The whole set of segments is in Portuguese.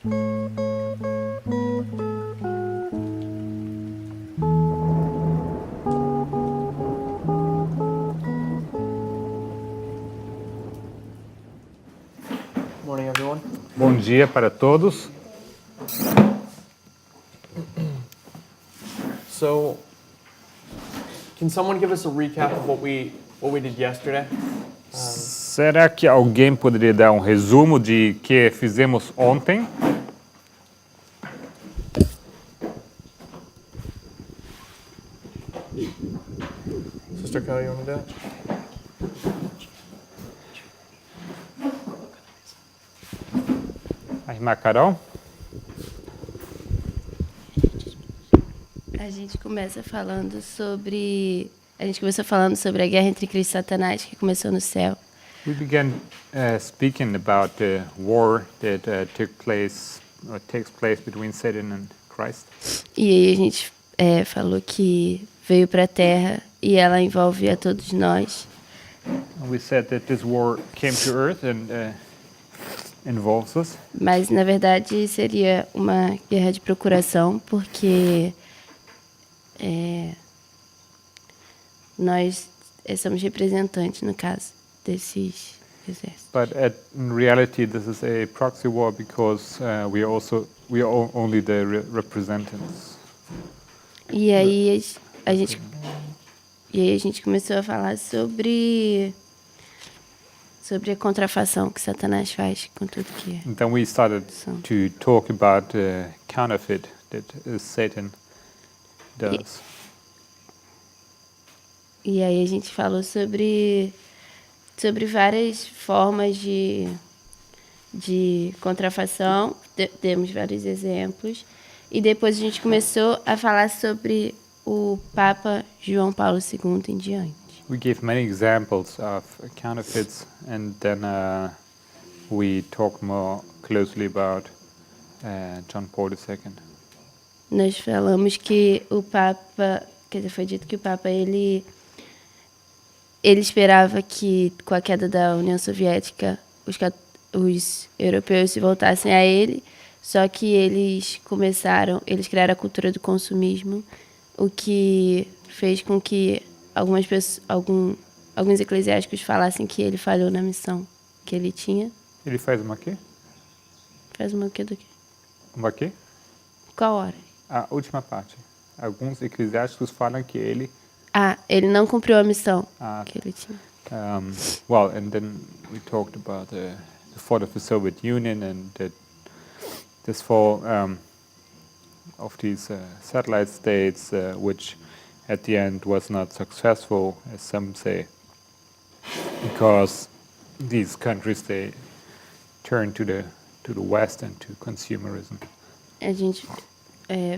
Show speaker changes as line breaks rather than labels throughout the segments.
Morning, everyone.
Bom dia para todos.
So, can someone give us a recap of what we did yesterday?
Será que alguém poderia dar um resumo de que fizemos ontem?
Sister Kelly, you want to do it?
A irmã Carol?
A gente começou falando sobre a guerra entre Cristo e Satanás que começou no céu.
We began speaking about the war that takes place between Satan and Christ.
E aí a gente falou que veio para a Terra e ela envolve a todos nós.
And we said that this war came to earth and involves us.
Mas na verdade seria uma guerra de procuração, porque nós somos representantes, no caso, desses exércitos.
But in reality, this is a proxy war because we are only the representatives.
E aí a gente começou a falar sobre a contrafação que Satanás faz com tudo que é.
And then we started to talk about the counterfeit that Satan does.
E aí a gente falou sobre várias formas de contrafação, demos vários exemplos, e depois a gente começou a falar sobre o Papa João Paulo II em diante.
We gave many examples of counterfeits, and then we talked more closely about John Paul II.
Nós falamos que o Papa, quer dizer, foi dito que o Papa ele esperava que com a queda da União Soviética os europeus se voltassem a ele, só que eles criaram a cultura do consumismo, o que fez com que alguns eclesiásticos falassem que ele falhou na missão que ele tinha.
Ele faz uma quê?
Faz uma quê do quê?
Uma quê?
Qual hora?
A última parte. Alguns eclesiásticos falam que ele...
ele não cumpriu a missão que ele tinha.
Well, and then we talked about the fall of the Soviet Union and this fall of these satellite states, which at the end was not successful, as some say, because these countries they turned to the West and to consumerism.
A gente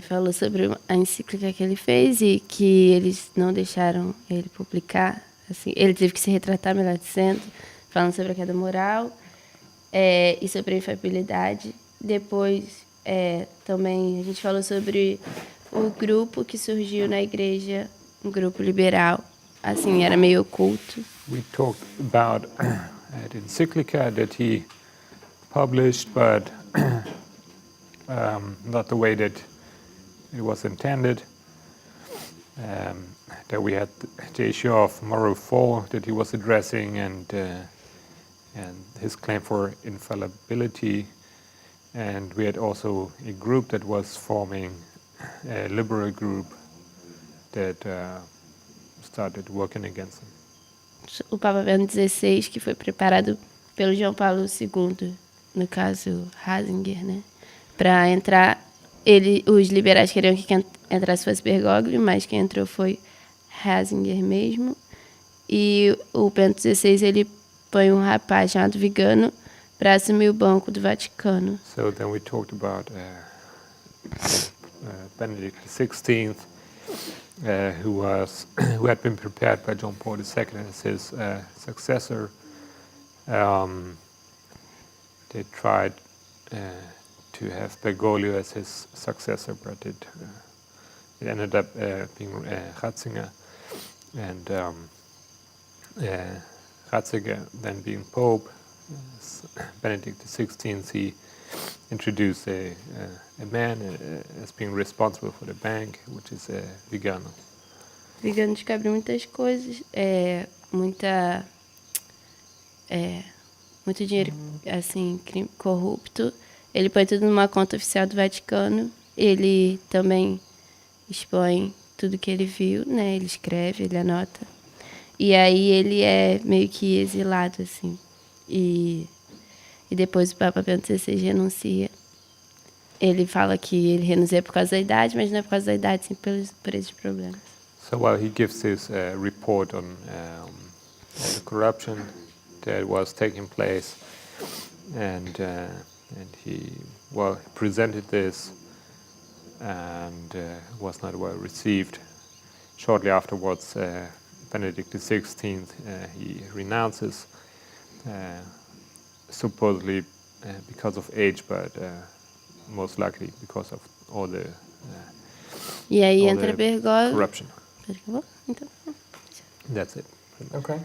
falou sobre a encíclica que ele fez e que eles não deixaram ele publicar. Assim, ele teve que se retratar, melhor dizendo, falando sobre a queda moral e sobre a infalibilidade. Depois, também, a gente falou sobre o grupo que surgiu na igreja, um grupo liberal. Assim, era meio oculto.
We talked about the encyclica that he published, but not the way that it was intended. That we had the issue of moral fall that he was addressing, and his claim for infallibility. And we had also a group that was forming, a liberal group that started working against him.
O Papa Bento XVI, que foi preparado pelo João Paulo II, no caso Ratzinger, né? Para entrar, os liberais queriam que quem entrasse fosse Bergoglio, mas quem entrou foi Ratzinger mesmo. E o Bento XVI, ele põe um rapaz chamado Vigano para assumir o banco do Vaticano.
So then we talked about Benedict XVI, who had been prepared by John Paul II as his successor. They tried to have Bergoglio as his successor, but it ended up being Ratzinger, and Ratzinger then being Pope. Benedict XVI, he introduced a man as being responsible for the bank, which is vegano.
Vegano descobre muitas coisas, muito dinheiro assim corrupto. Ele põe tudo numa conta oficial do Vaticano. Ele também expõe tudo que ele viu, né? Ele escreve, ele anota. E aí ele é meio que exilado, assim. E depois o Papa Bento XVI renuncia. Ele fala que ele renuncia por causa da idade, mas não é por causa da idade, sim por esses problemas.
So while he gives his report on the corruption that was taking place, and he presented this, and was not well received. Shortly afterwards, Benedict XVI he renounces, supposedly because of age, but most likely because of all the
E aí
all
entra
the
Bergoglio.
corruption.
Acabou? Então.
That's it.
Okay.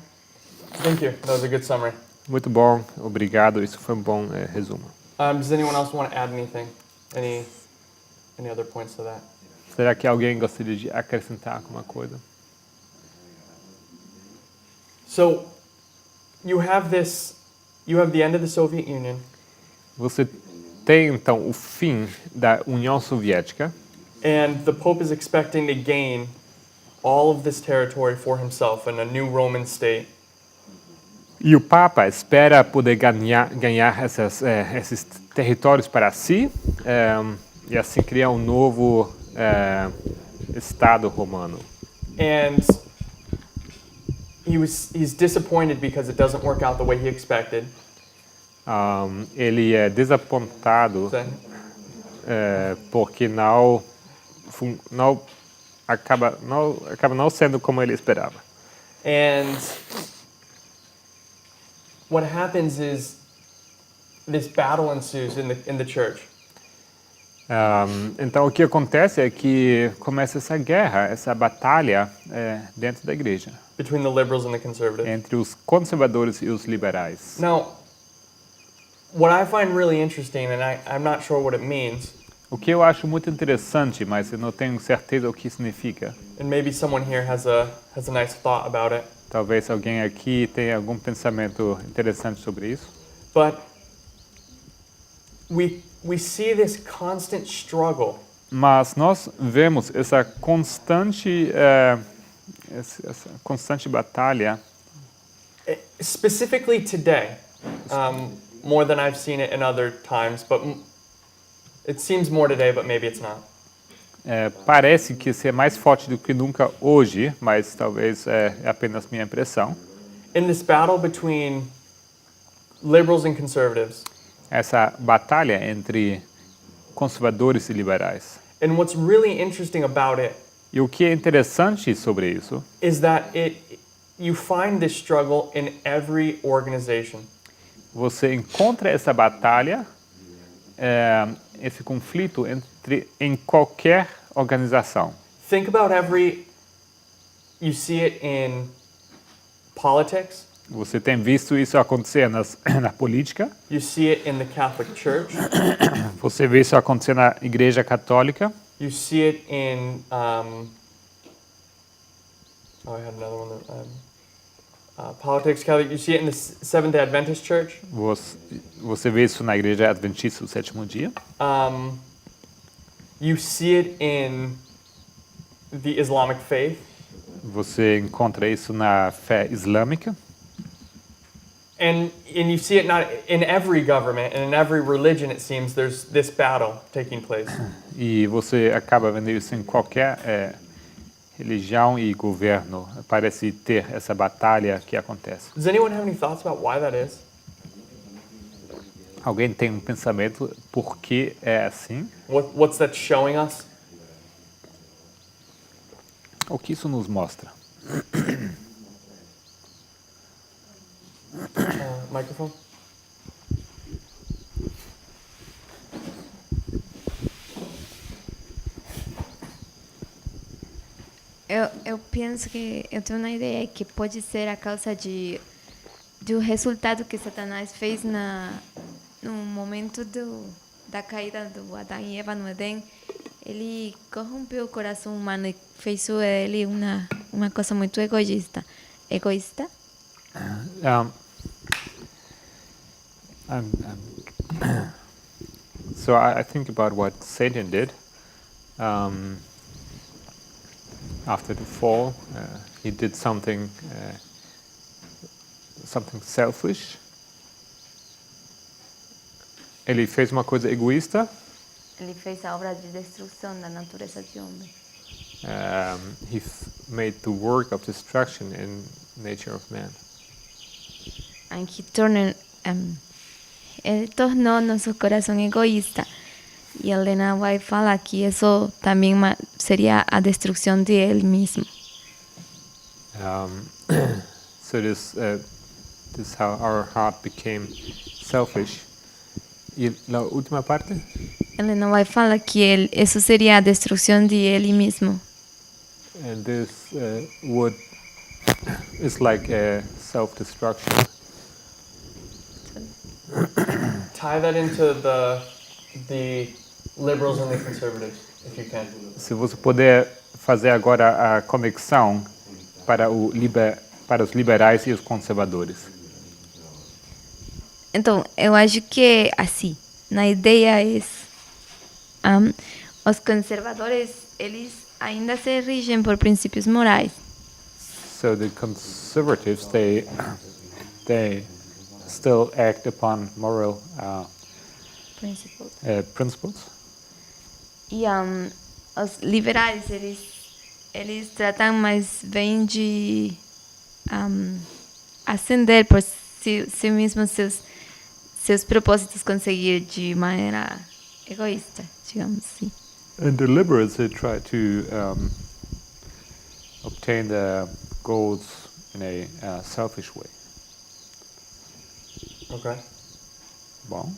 Thank you. That was a good summary.
Muito bom, obrigado. Isso foi um bom resumo.
Does anyone else want to add anything? Any other points to that?
Será que alguém gostaria de acrescentar alguma coisa?
So, you have the end of the Soviet Union,
Você tem então o fim da União Soviética
and the Pope is expecting to gain all of this territory for himself in a new Roman state.
e o Papa espera poder ganhar esses territórios para si e assim criar um novo Estado romano.
And he's disappointed because it doesn't work out the way he expected.
Ele é desapontado porque acaba não sendo como ele esperava.
And what happens is this battle ensues in the church.
Então o que acontece é que começa essa guerra, essa batalha dentro da igreja
Between the liberals and the conservatives.
entre os conservadores e os liberais.
Now, what I find really interesting, and I'm not sure what it means,
O que eu acho muito interessante, mas eu não tenho certeza o que significa.
and maybe someone here has a nice thought about it,
Talvez alguém aqui tenha algum pensamento interessante sobre isso.
but we see this constant struggle
Mas nós vemos essa constante batalha,
specifically today, more than I've seen it in other times, but it seems more today, but maybe it's not.
parece que ser mais forte do que nunca hoje, mas talvez é apenas minha impressão.
In this battle between liberals and conservatives,
Essa batalha entre conservadores e liberais.
and what's really interesting about it
E o que é interessante sobre isso
is that you find this struggle in every organization.
você encontra essa batalha, esse conflito em qualquer organização.
Think about you see it in politics,
Você tem visto isso acontecer na política,
you see it in the Catholic Church,
você vê isso acontecer na Igreja Católica,
you see it in, I had another one, politics, Catholic, you see it in the Seventh Adventist Church,
você vê isso na Igreja Adventista do Sétimo Dia,
you see it in the Islamic faith,
você encontra isso na fé islâmica,
and you see it not in every government and in every religion. It seems there's this battle taking place.
e você acaba vendo isso em qualquer religião e governo. Parece ter essa batalha que acontece.
Does anyone have any thoughts about why that is?
Alguém tem um pensamento por que é assim?
What's that showing us?
O que isso nos mostra?
Microphone.
Eu penso que eu tenho uma ideia que pode ser a causa do resultado que Satanás fez no momento da caída do Adão e Eva no Éden, ele corrompeu o coração humano e fez ele uma coisa muito egoísta. Egoísta?
Um, so I think about what Satan did after the fall. He did something selfish. Ele fez uma coisa egoísta.
Ele fez a obra de destruição da natureza de homem.
He made the work of destruction in nature of man.
And he turned, ele tornou nosso coração egoísta. E Helena vai falar que isso também seria a destruição de ele mesmo.
So this is how our heart became selfish. E a última parte?
Helena vai falar que isso seria a destruição de ele mesmo.
And this is like a self-destruction.
Tie that into the liberals and the conservatives, if you can.
Se você puder fazer agora a conexão para os liberais e os conservadores.
Então, eu acho que assim, na ideia é os conservadores, eles ainda se regem por princípios morais.
So the conservatives, they still act upon moral principles.
E os liberais, eles tratam mais bem de ascender por si mesmos seus propósitos, conseguir de maneira egoísta, digamos assim.
And the liberals, they try to obtain the goals in a selfish way.
Okay.
Bom,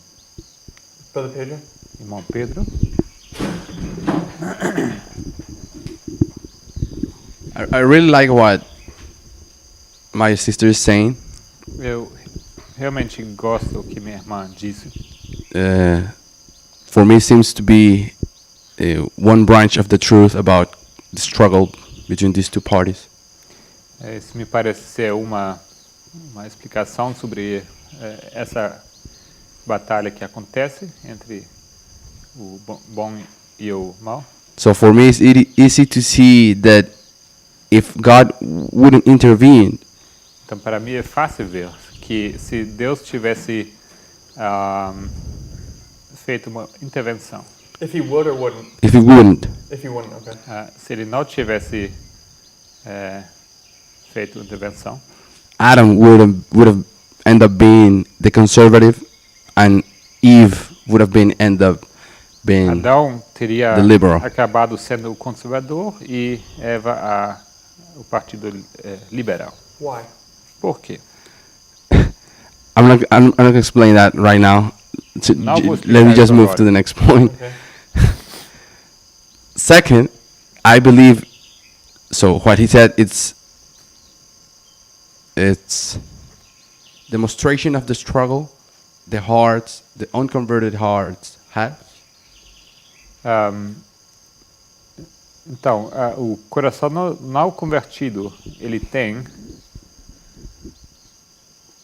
Brother Pedro?
irmão Pedro.
I really like what my sister is saying.
Eu realmente gosto do que minha irmã disse.
For me, it seems to be one branch of the truth about the struggle between these two parties.
Isso me parece ser uma explicação sobre essa batalha que acontece entre o bom e o mal.
So for me, it's easy to see that if God wouldn't intervene,
Então, para mim é fácil ver que se Deus tivesse feito uma intervenção,
If he would or wouldn't?
if He wouldn't,
If he wouldn't, okay.
se ele não tivesse feito intervenção,
Adam would have ended up being the conservative, and Eve would have ended up being
Adão teria
the liberal.
acabado sendo o conservador e Eva o partido liberal.
Why?
Por quê?
I'm not going to explain that right now.
Não vou explicar
Let me just
isso
move
agora.
to the next point.
Okay.
Second, I believe. So what he said, it's demonstration of the struggle the unconverted hearts have.
Então, o coração não convertido, ele tem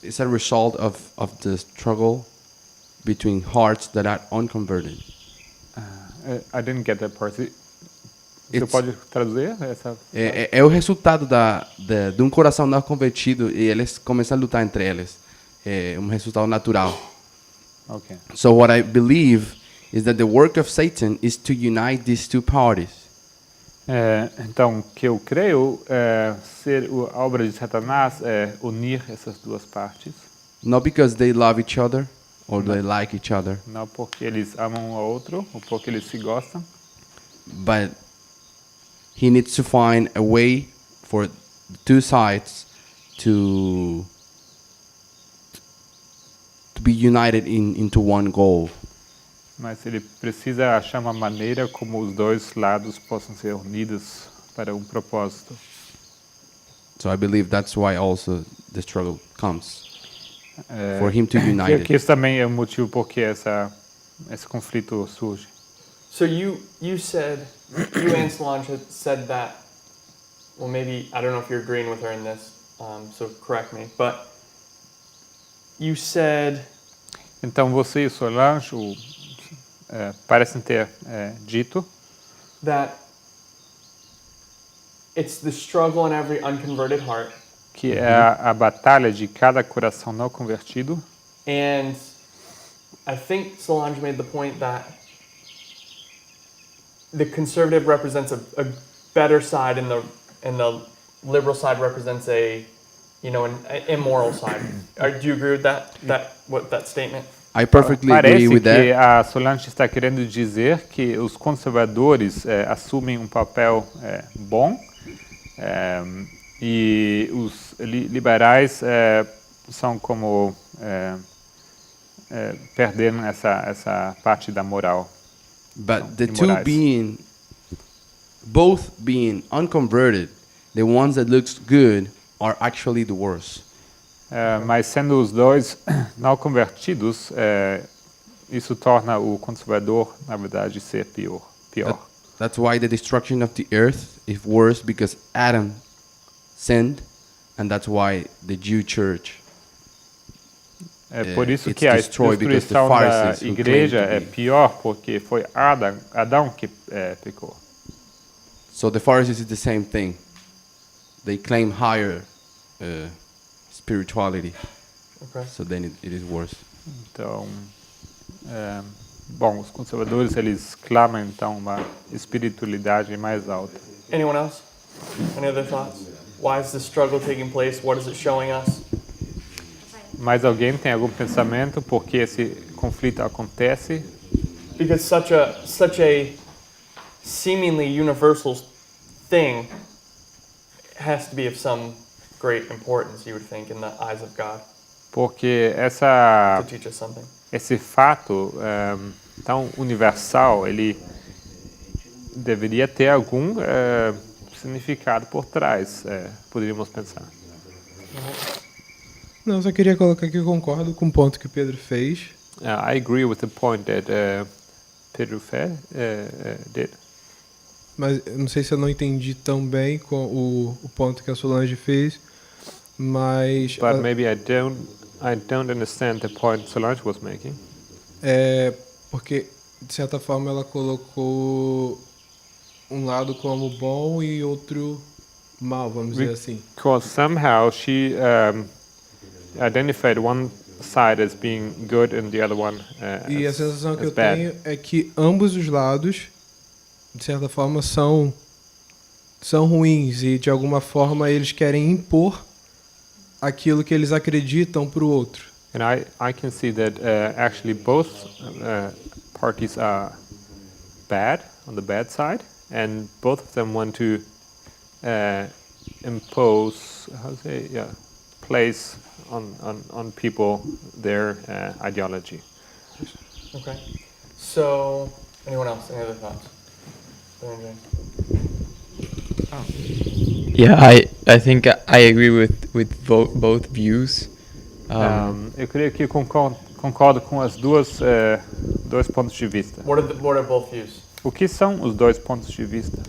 It's a result of the struggle between hearts that are unconverted.
I didn't get that part. Você
It's-
pode traduzir essa?
É o resultado de um coração não convertido e eles começam a lutar entre eles. É um resultado natural.
Ok.
So what I believe is that the work of Satan is to unite these two parties.
Então, o que eu creio ser a obra de Satanás é unir essas duas partes,
Not because they love each other or they like each other,
não porque eles amam um ao outro ou porque eles se gostam,
but he needs to find a way for the two sides to be united into one goal.
mas ele precisa achar uma maneira como os dois lados possam ser unidos para um propósito.
So I believe that's why also the struggle comes. For him to unite it.
Que esse também é o motivo porque essa esse conflito surge.
So you said, you and Solange had said that, well, maybe, I don't know if you're agreeing with her in this, so correct me, but you said
Então você e Solange parecem ter dito
that it's the struggle in every unconverted heart,
que é a batalha de cada coração não convertido.
and I think Solange made the point that the conservative represents a better side, and the liberal side represents an immoral side. Do you agree with that statement?
I perfectly agree
Parece
with
que
that.
a Solange está querendo dizer que os conservadores assumem um papel bom e os liberais são como perderam essa parte da moral.
But the
Liberais.
both being unconverted, the ones that looks good are actually the worst.
Mas sendo os dois não convertidos, isso torna o conservador, na verdade, ser pior.
That's why the destruction of the earth is worse, because Adam sinned, and that's why the Jew church
É por isso
it's
que a
destroyed because the
destruição da
Pharisees who
igreja
claim to
é
be.
pior, porque foi Adão que pecou.
So the Pharisees is the same thing. They claim higher spirituality,
Okay.
so then it is worse.
Então, bom, os conservadores eles clamam então uma espiritualidade mais alta.
Anyone else? Any other thoughts? Why is this struggle taking place? What is it showing us?
Mais alguém tem algum pensamento por que esse conflito acontece?
Because such a seemingly universal thing has to be of some great importance, you would think, in the eyes of God,
Porque
to teach us something.
esse fato tão universal, ele deveria ter algum significado por trás, poderíamos pensar.
Não, só queria colocar que eu concordo com o ponto que o Pedro fez.
I agree with the point that Pedro did.
Mas eu não sei se eu não entendi tão bem com o ponto que a Solange fez, mas
But maybe I don't understand the point Solange was making.
porque de certa forma ela colocou um lado como bom e outro mal, vamos dizer assim.
Because somehow she identified one side as being good and the other one
E a
as
sensação que eu
bad.
tenho é que ambos os lados, de certa forma, são ruins e de alguma forma eles querem impor aquilo que eles acreditam para o outro.
And I can see that actually both parties are bad, on the bad side, and both of them want to impose, place on people their ideology.
Okay. So, anyone else? Any other thoughts? Brandon, James?
Yeah, I think I agree with both views.
Eu creio que concordo com as dois pontos de vista.
What are both views?
O que são os dois pontos de vista?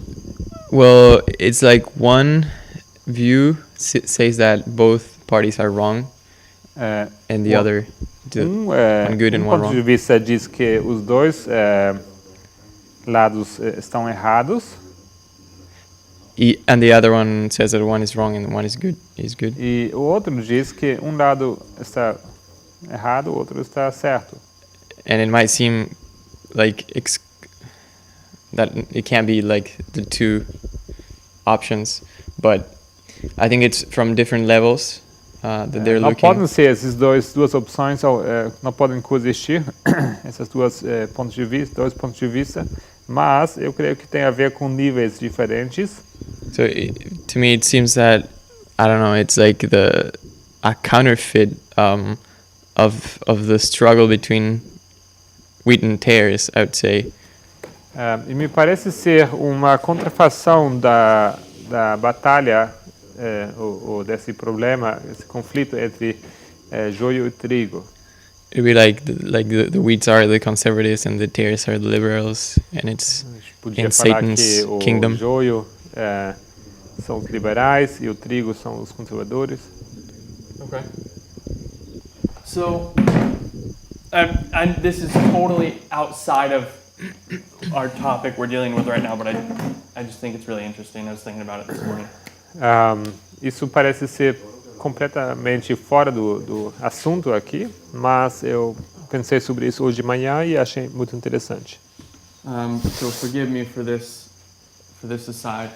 Well, it's like one view says that both parties are wrong, and the
one-
other one good and one
ponto de
wrong.
vista diz que os dois lados estão errados,
And the other one says that one is wrong and one is good.
e o outro diz que um lado está errado, o outro está certo.
And it might seem like that it can't be like the two options, but I think it's from different levels that they're
Não
looking.
podem ser essas duas opções, não podem coexistir essas dois pontos de vista, mas eu creio que tem a ver com níveis diferentes.
So to me, it seems that I don't know. It's like a counterfeit of the struggle between wheat and tares, I would say.
E me parece ser uma contrafação da batalha ou desse problema, esse conflito entre joio e trigo.
it'd be like the wheats are the conservatives and the tares are the liberals, and it's
A gente podia
in
falar
Satan's
que o
kingdom.
joio são os liberais e o trigo são os conservadores.
Okay. So, this is totally outside of our topic we're dealing with right now, but I just think it's really interesting. I was thinking about it this morning.
Isso parece ser completamente fora do assunto aqui, mas eu pensei sobre isso hoje de manhã e achei muito interessante.
So forgive me for this aside.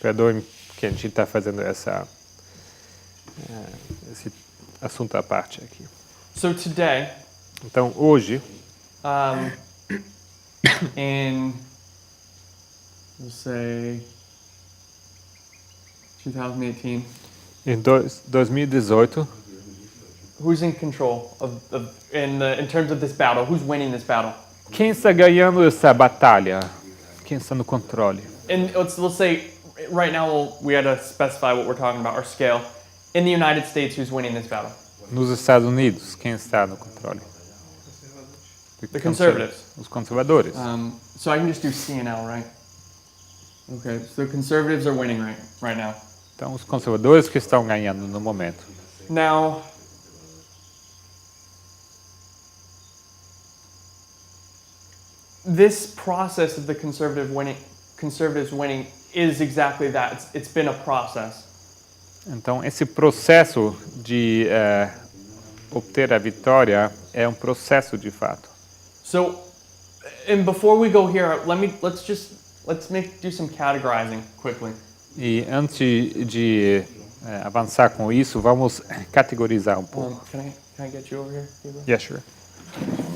Perdoe que a gente está fazendo esse assunto à parte aqui.
So today,
Então, hoje,
in, we'll say, 2018,
em 2018,
who's in control in terms of this battle? Who's winning this battle?
quem está ganhando essa batalha? Quem está no controle?
And let's say right now we had to specify what we're talking about, our scale. In the United States, who's winning this battle?
Nos Estados Unidos, quem está no controle?
The conservatives.
Os conservadores.
So I can just do CNL, right? Okay, so the conservatives are winning right now.
Então, os conservadores que estão ganhando no momento.
Now, this process of the conservatives winning is exactly that. It's been a process.
Então, esse processo de obter a vitória é um processo de fato.
So, and before we go here, let's do some categorizing quickly.
E antes de avançar com isso, vamos categorizar um pouco.
Can I get you over here, Hugo?
Yeah, sure.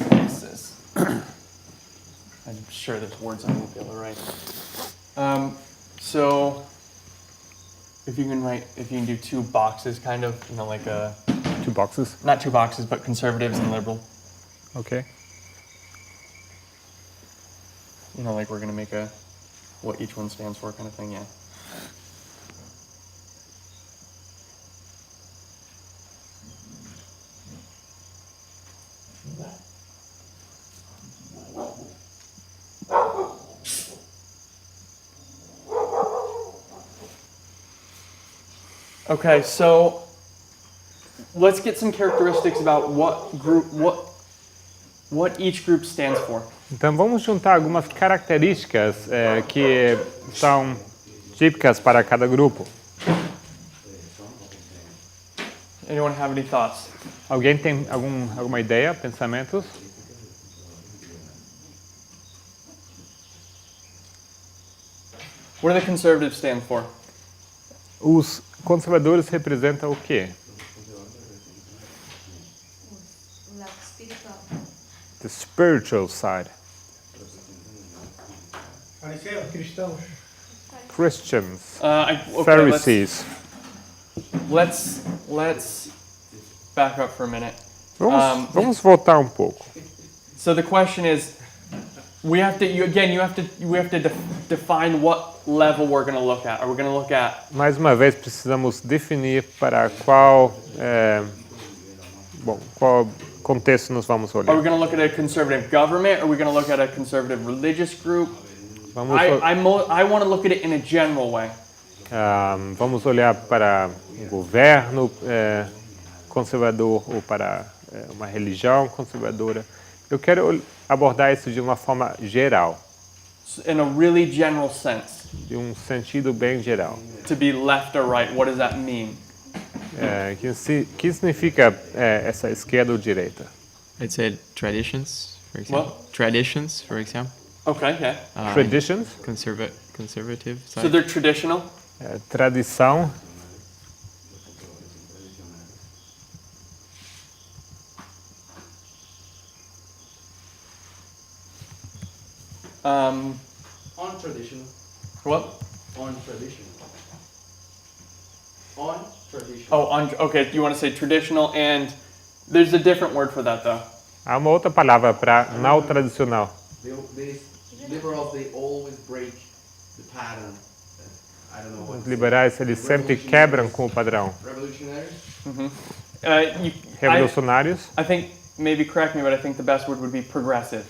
What's this? I'm sure there's words I won't be able to write. So, if you can do two boxes, kind of, like a,
Two boxes.
not two boxes, but conservatives and liberal.
Okay.
Like we're gonna make what each one stands for kind of thing, yeah. Okay, so let's get some characteristics about what each group stands for.
Então vamos juntar algumas características que são típicas para cada grupo.
Anyone have any thoughts?
Alguém tem alguma ideia, pensamentos?
What do the conservatives stand for?
Os conservadores representam o quê? The spiritual side.
Cristãos.
Christians,
Okay,
Pharisees.
let's back up for a minute.
Vamos voltar um pouco.
So the question is, we have to define what level we're going to look at. Are we going to look at?
Mais uma vez precisamos definir para qual contexto nós vamos
Are we
olhar.
going to look at a conservative government? Are we going to look at a conservative religious group?
Vamos,
I want to look at it in a general way.
vamos olhar para um governo conservador ou para uma religião conservadora. Eu quero abordar isso de uma forma geral,
In a really general sense.
de um sentido bem geral.
To be left or right, what does that mean?
Que significa essa esquerda ou direita?
I'd say traditions, for example.
What?
Traditions, for example.
Okay, yeah.
Traditions,
Conservative side.
So they're traditional.
Tradição,
Untraditional.
What?
Untraditional. Untraditional.
Oh, okay. You want to say traditional, and there's a different word for that though.
há uma outra palavra para não tradicional.
Liberals, they always break the pattern. I don't know what.
Os liberais, eles sempre quebram com o padrão.
Revolutionaries.
Revolucionários,
I think, maybe correct me, but I think the best word would be progressive.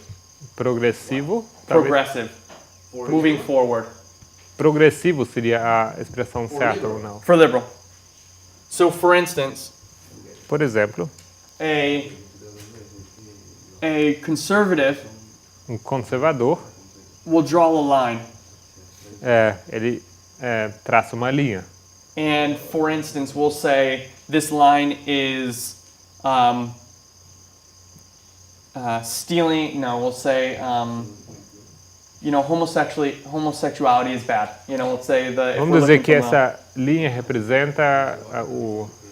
progressivo. Talvez.
Progressive. Moving forward.
Progressivo seria a expressão certa ou não?
For liberal. So, for instance,
Por exemplo,
a conservative
conservador,
will draw a line.
ele traça uma linha.
And for instance, we'll say this line is stealing. No, we'll say homosexuality is bad. Let's say if
Vamos
we're
dizer
looking
que
from
essa linha representa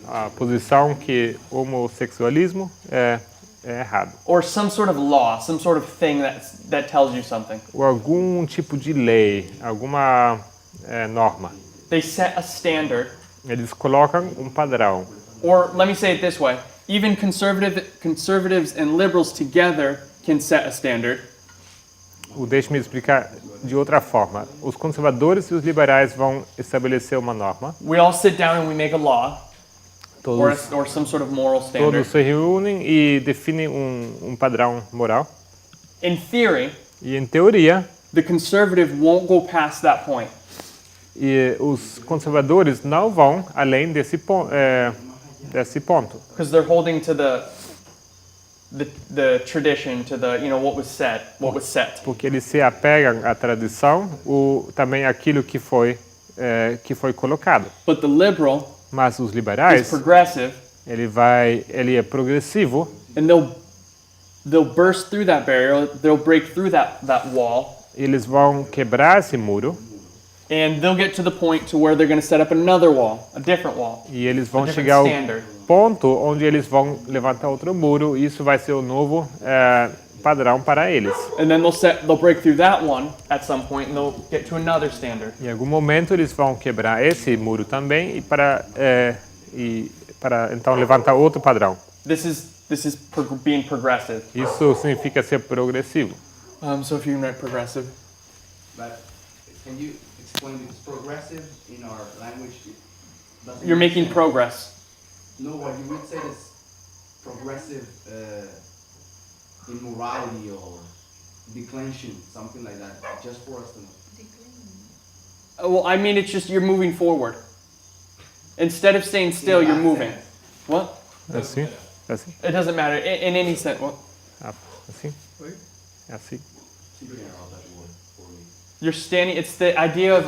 a posição que homossexualismo é errado.
or some sort of law, some sort of thing that tells you something.
Ou algum tipo de lei, alguma norma.
They set a standard.
Eles colocam padrão.
Or let me say it this way: even conservatives and liberals together can set a standard.
Deixe-me explicar de outra forma. Os conservadores e os liberais vão estabelecer uma norma.
We all sit down and we make a law, or
Todos,
some sort of moral standard.
todos se reúnem e definem um padrão moral.
In theory,
E em teoria,
the conservative won't go past that point.
os conservadores não vão além desse ponto.
Because they're holding to the tradition, to the what was set.
Porque eles se apegam à tradição, também aquilo que foi colocado.
But the liberal
Mas os
is
liberais,
progressive,
ele é progressivo
and they'll burst through that barrier. They'll break through that wall,
eles vão quebrar esse muro
and they'll get to the point to where they're going to set up another wall, a different wall,
e eles vão
a different
chegar ao
standard.
ponto onde eles vão levantar outro muro e isso vai ser o novo padrão para eles.
And then they'll break through that one at some point, and they'll get to another standard.
Em algum momento eles vão quebrar esse muro também e para então levantar outro padrão.
This is being progressive.
Isso significa ser progressivo.
So if you can write progressive.
But can you explain it's progressive in our language?
You're making progress.
No, what you would say is progressive in morality or declension, something like that, just for us to know.
Well, I mean, it's just you're moving forward. Instead of staying still, you're moving. What?
Assim? Assim?
It doesn't matter in any sense. What?
Assim? É assim.
You're standing. It's the idea of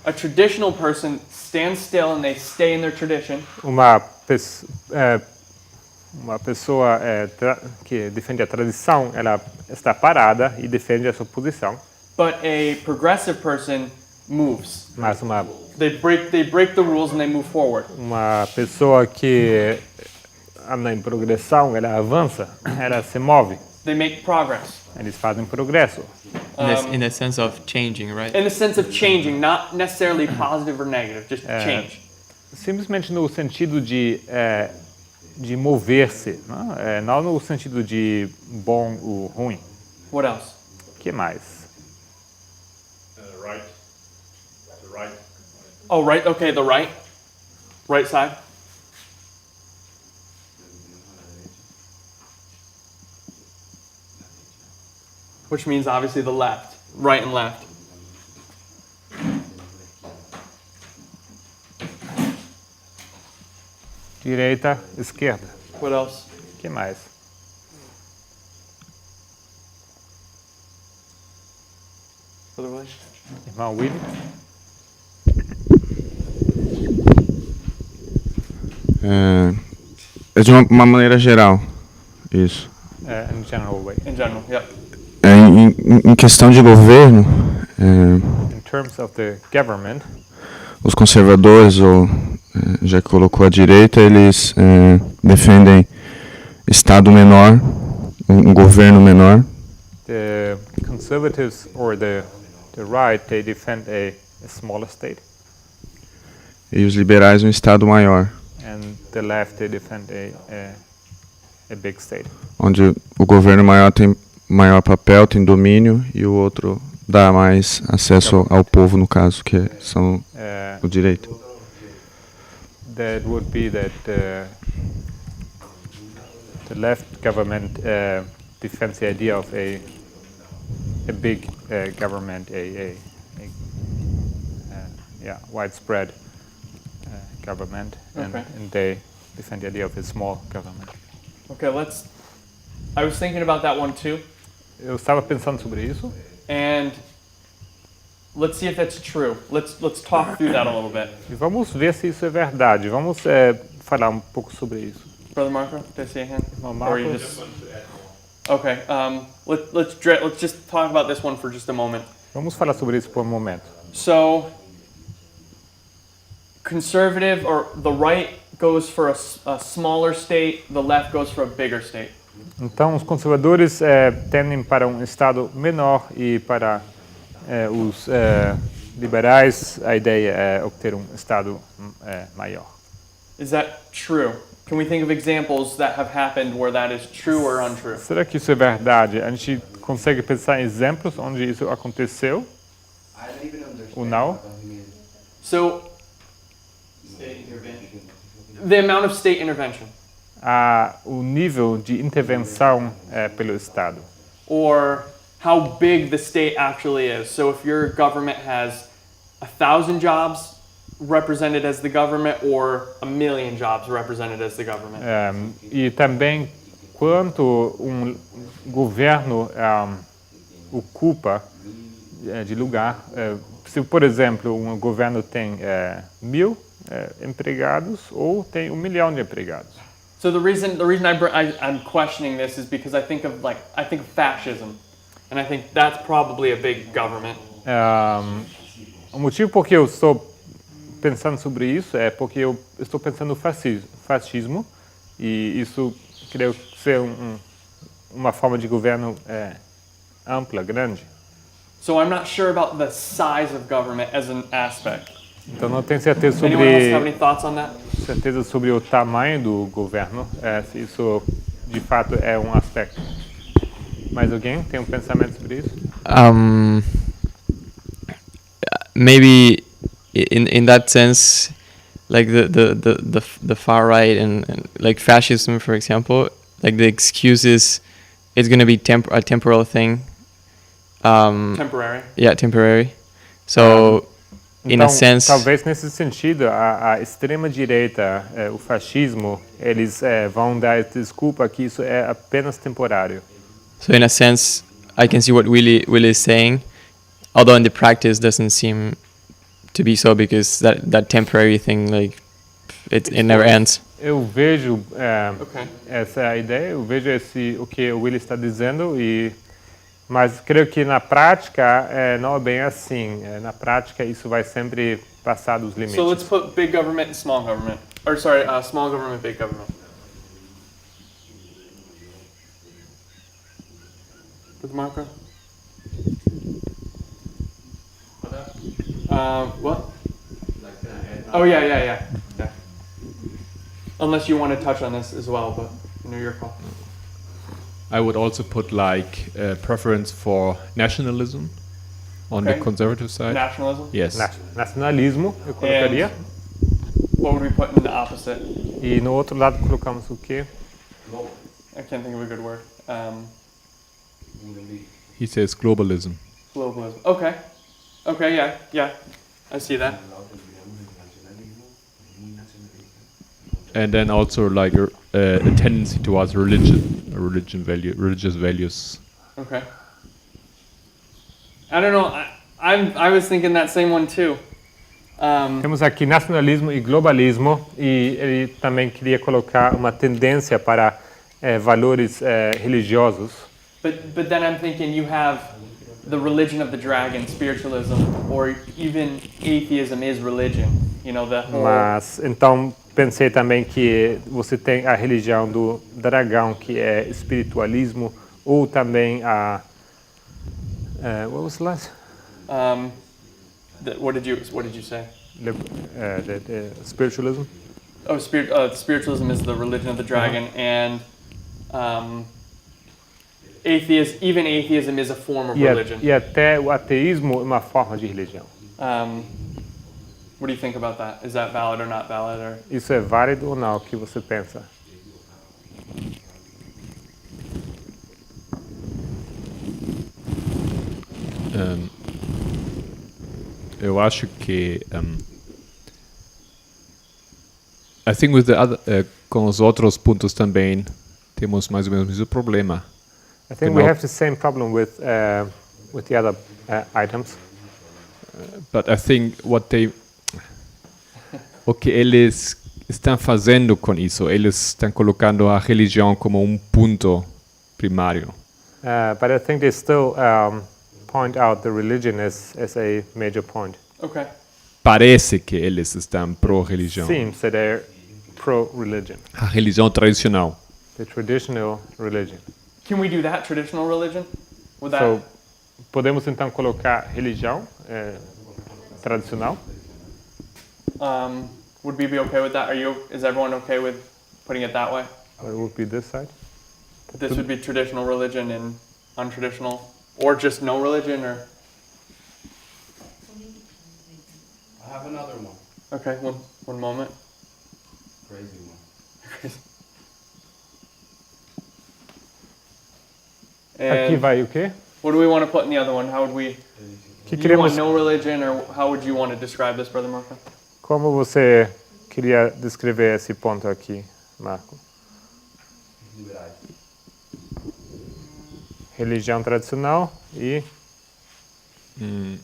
a traditional person stands still and they stay in their tradition.
Uma pessoa que defende a tradição, ela está parada e defende a sua posição.
But a progressive person moves.
Mas
They break the rules and they move forward.
uma pessoa que anda em progressão, ela avança, ela se move,
They make progress.
eles fazem progresso.
In the sense of changing, right?
In the sense of changing, not necessarily positive or negative, just change.
Simplesmente no sentido de mover-se, não no sentido de bom ou ruim.
What else?
O que mais?
Right. The right.
Oh, right. Okay, the right. Right side. Which means obviously the left. Right and left.
Direita, esquerda.
What else?
O que mais?
Otherwise?
Irmão Willy?
É de uma maneira geral, isso.
In general way.
In general, yeah.
Em questão de governo,
In terms of the government,
os conservadores, ou já que colocou a direita, eles defendem Estado menor, governo menor.
the conservatives or the right, they defend a smaller state,
E os liberais um Estado maior,
and the left, they defend a big state,
onde o governo maior tem maior papel, tem domínio, e o outro dá mais acesso ao povo, no caso, que são
Uh,
o direito.
that would be that the left government defends the idea of a big government, widespread government,
Okay.
and they defend the idea of a small government.
Okay, I was thinking about that one too,
Eu estava pensando sobre isso.
and let's see if that's true. Let's talk through that a little bit.
E vamos ver se isso é verdade. Vamos falar um pouco sobre isso.
Brother Marco, did I see a hand?
Irmão
Or you
Marcos?
just... Okay, let's just talk about this one for just a moment.
Vamos falar sobre isso por um momento.
So, conservative, or the right goes for a smaller state, the left goes for a bigger state.
Então, os conservadores tendem para um estado menor e para os liberais a ideia é obter um estado maior.
Is that true? Can we think of examples that have happened where that is true or untrue?
Será que isso é verdade? A gente consegue pensar em exemplos onde isso aconteceu
I don't even understand
ou não?
what that means.
So, the amount of state intervention,
O nível de intervenção pelo Estado.
or how big the state actually is. So if your government has 1,000 jobs represented as the government, or 1,000,000 jobs represented as the government.
E também quanto um governo ocupa de lugar. Se, por exemplo, um governo tem 1.000 empregados ou tem 1 milhão de empregados.
So the reason I'm questioning this is because I think of fascism, and I think that's probably a big government.
O motivo por que eu estou pensando sobre isso é porque eu estou pensando no fascismo e isso creio ser uma forma de governo ampla, grande.
So I'm not sure about the size of government as an aspect.
Então não tenho certeza
Anyone else have any thoughts on that?
sobre o tamanho do governo, se isso de fato é um aspecto. Mais alguém tem um pensamento sobre isso?
Maybe in that sense, like the far right and like fascism, for example, like the excuse is it's going to be a temporal thing.
Temporary.
Yeah, temporary. So, in
Então,
a sense,
talvez nesse sentido, a extrema-direita, o fascismo, eles vão dar desculpa que isso é apenas temporário.
so in a sense, I can see what Willie is saying, although in the practice doesn't seem to be so, because that temporary thing, like, it never ends.
Eu vejo
Okay.
essa ideia, eu vejo o que o Willie está dizendo, mas creio que na prática não é bem assim. Na prática isso vai sempre passar dos limites.
So let's put big government and small government. Or sorry, small government, big government. With Marco? What? Oh yeah. Unless you want to touch on this as well, but your call.
I would also put like a preference for nationalism on
Okay.
the conservative side.
Nationalism?
Yes.
Nacionalismo, eu colocaria.
What would we put in the opposite?
E no outro lado colocamos o quê?
I can't think of a good word.
He says globalism.
Globalism. Okay, yeah. I see that.
And then also like a tendency towards religious values.
Okay. I don't know. I was thinking that same one too.
Temos aqui nacionalismo e globalismo, e ele também queria colocar uma tendência para valores religiosos.
But then I'm thinking you have the religion of the dragon, spiritualism, or even atheism is religion. You know, the whole...
Mas então pensei também que você tem a religião do dragão, que é espiritualismo, ou também a what was the last?
What did you say?
The spiritualism.
Oh, spiritualism is the religion of the dragon, and atheism is a form of religion.
E até o ateísmo é uma forma de religião.
What do you think about that? Is that valid or not valid? Or
Isso é válido ou não? O que você pensa?
Eu acho que I think with the other, com os outros pontos também temos mais ou menos o mesmo problema.
I think we have the same problem with the other items.
But I think o que eles estão fazendo com isso, eles estão colocando a religião como ponto primário.
But I think they still point out the religion as a major point.
okay.
Parece que eles estão pró-religião.
Seems that they're pro-religion,
A religião tradicional.
the traditional religion.
Can we do that traditional religion? Would that?
So, podemos então colocar religião tradicional?
Would we be okay with that? Is everyone okay with putting it that way?
What would be this side?
This would be traditional religion and untraditional, or just no religion, or
I have another one.
okay. One moment.
Crazy one.
Aqui
And
vai o quê?
what do we want to put in the other one? How would we?
Que
You
queremos,
want no religion, or how would you want to describe this, Brother Marco?
como você queria descrever esse ponto aqui, Marco?
Liberais.
Religião tradicional e
New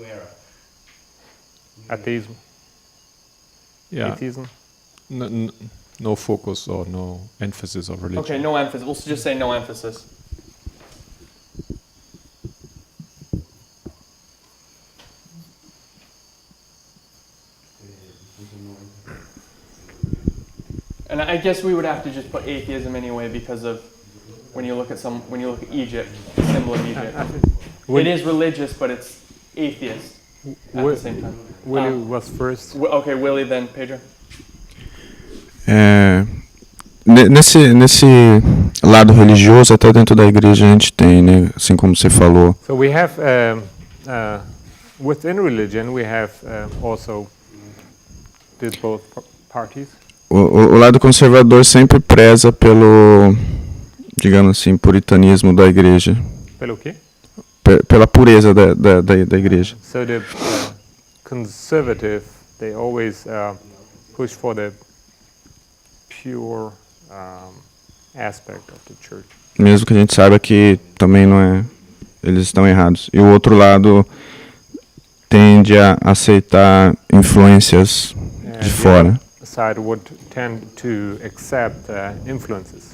era.
ateísmo.
Yeah.
Ateísmo.
No focus or no emphasis of religion.
Okay, no emphasis. We'll just say no emphasis. And I guess we would have to just put atheism anyway because of when you look at Egypt, the symbol of Egypt. It is religious, but it's atheist at the same time.
Willie was first.
Okay, Willie, then Pedro.
Nesse lado religioso, até dentro da igreja a gente tem, né? Assim como você falou.
So we have within religion we have also did both parties.
O lado conservador sempre preza pelo, digamos assim, puritanismo da igreja.
Pelo quê?
Pela pureza da igreja.
So the conservative, they always push for the pure aspect of the church.
Mesmo que a gente saiba que também não é, eles estão errados. E o outro lado tende a aceitar influências de fora.
Side would tend to accept influences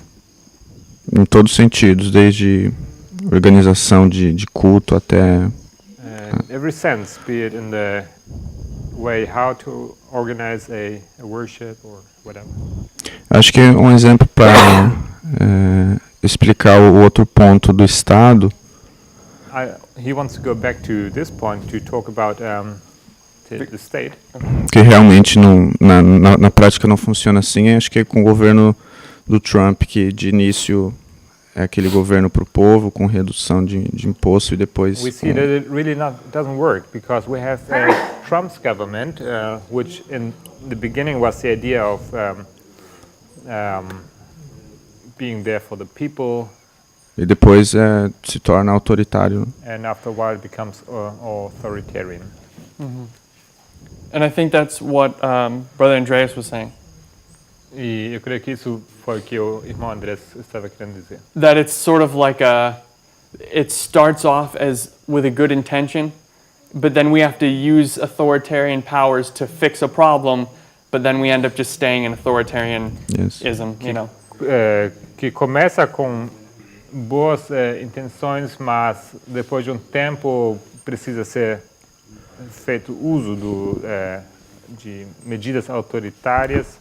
Em todos os sentidos, desde organização de culto até
every sense, be it in the way how to organize a worship or whatever.
acho que um exemplo para explicar o outro ponto do Estado
He wants to go back to this point to talk about the state.
que realmente na prática não funciona assim. Acho que é com o governo do Trump, que de início é aquele governo para o povo, com redução de imposto e depois...
We see that it really doesn't work because we have Trump's government, which in the beginning was the idea of being there for the people.
E depois se torna autoritário.
And after a while it becomes authoritarian.
And I think that's what Brother Andreas was saying.
E eu creio que isso foi o que o irmão Andrés estava querendo dizer.
That it's sort of like it starts off as with a good intention, but then we have to use authoritarian powers to fix a problem, but then we end up just staying in authoritarianism, you know.
Que começa com boas intenções, mas depois de um tempo precisa ser feito uso de medidas autoritárias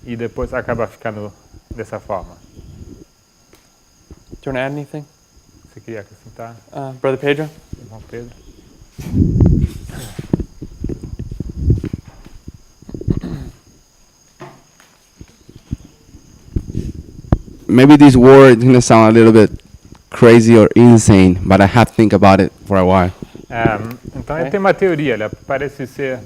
e depois acaba ficando dessa forma.
Do you want to add anything?
Você queria acrescentar,
Brother Pedro?
irmão Pedro?
Maybe this word is going to sound a little bit crazy or insane, but I have to think about it for a while.
Então ele tem uma teoria, ela parece ser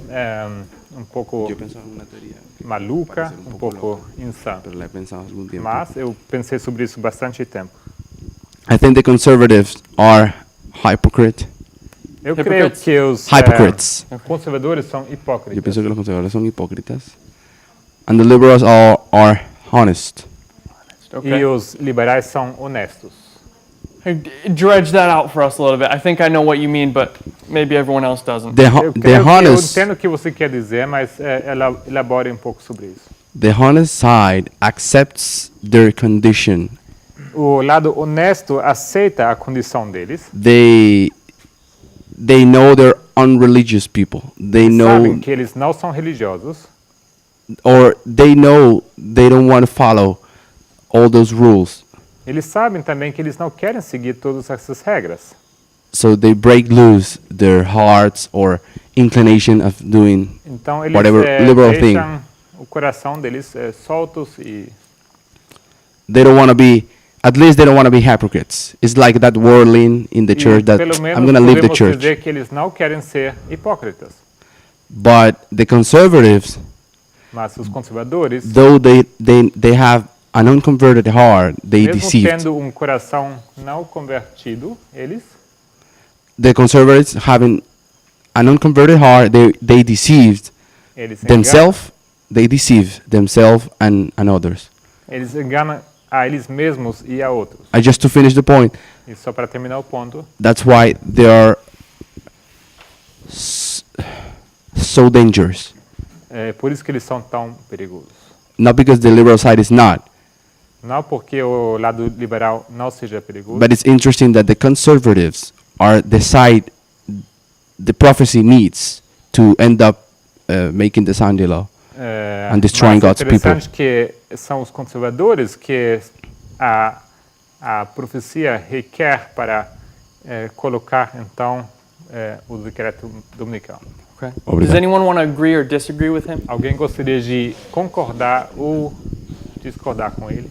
um pouco
Yo pensaba en una teoría que
maluca,
parece
um pouco
loca,
insana.
pero la he pensado hace algún tiempo.
Mas eu pensei sobre isso bastante tempo.
I think the conservatives are hypocrite.
Eu creio
Hypocrites.
que os
Hypocrites.
conservadores são
Yo
hipócritas.
pienso que los conservadores son hipócritas. And the liberals are honest.
Okay.
E os liberais são honestos.
Hey, dredge that out for us a little bit. I think I know what you mean, but maybe everyone else doesn't.
The,
Eu,
the
creio que eu
honest,
entendo o que você quer dizer, mas elabore um pouco sobre isso.
the honest side accepts their condition.
O lado honesto aceita a condição deles.
They know they're unreligious people. They
Sabem
know,
que eles não são religiosos.
or they know they don't want to follow all those rules.
Eles sabem também que eles não querem seguir todas essas regras.
So they break loose their hearts or inclination of doing
Então eles
whatever liberal thing.
deixam o coração deles soltos e
They don't want to be, at least they don't want to be hypocrites. It's like that worldling in the
e
church that
pelo menos
I'm going to leave the
podemos
church.
dizer que eles não querem ser hipócritas.
But the conservatives,
Mas os conservadores,
though they have an unconverted heart, they
mesmo
deceived.
tendo um coração não convertido, eles
The conservatives having an unconverted heart, they deceived
enganam,
themselves. They deceive themselves and others.
eles enganam a eles mesmos e a outros.
Just to finish the point,
E só para terminar o ponto,
that's why they are so dangerous.
é por isso que eles são tão perigosos.
Not because the liberal side is not,
Não porque o lado liberal não seja perigoso,
but it's interesting that the conservatives are the side the prophecy needs to end up making the Sunday law. And destroying
mas
God's
é interessante que são os conservadores que a profecia requer para colocar então o decreto dominical.
Okay.
Obrigado.
Does anyone want to agree or disagree with him?
Alguém gostaria de concordar ou discordar com ele?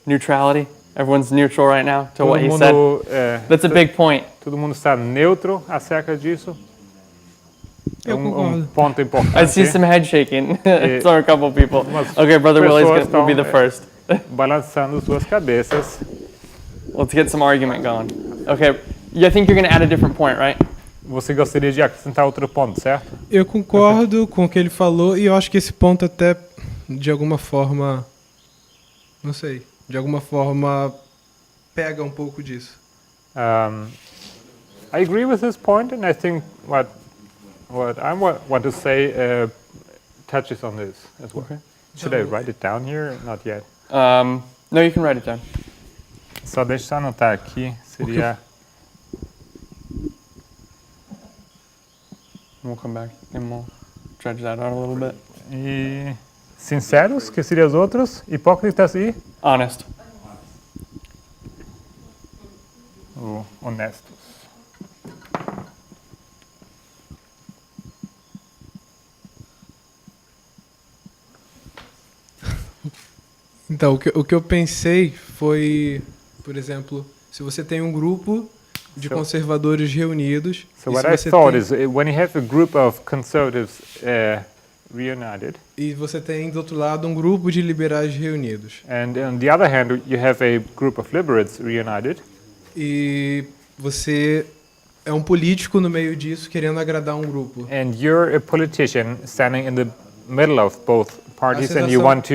Neutrality? Everyone's neutral right now to
Todo
what he said?
mundo,
That's a big point.
todo mundo está neutro acerca disso? É
Eu
um
concordo.
ponto importante.
I see some head shaking. So are a couple people. Okay, Brother Willie's will be the first.
Balançando suas cabeças.
Let's get some argument going. Okay, yeah, I think you're going to add a different point, right?
Você gostaria de acrescentar outro ponto, certo?
Eu concordo com o que ele falou e eu acho que esse ponto até, de alguma forma, não sei, de alguma forma pega um pouco disso.
I agree with this point, and I think what I want to say touches on this as well.
Okay.
Should I write it down here? Not yet.
No, you can write it down.
Só deixa eu anotar aqui. Seria
We'll come back and we'll dredge that out a little bit.
e sinceros, que seriam os outros, hipócritas e
Honest.
honestos.
Então, o que eu pensei foi, por exemplo, se você tem um grupo de conservadores reunidos,
So
e
what
se
I
você
thought
tem,
is when you have a group of conservatives reunited,
e você tem do outro lado um grupo de liberais reunidos,
and on the other hand you have a group of liberals reunited,
e você é um político no meio disso querendo agradar um grupo.
and you're a politician standing in the middle of both parties, and you
sensação-
want to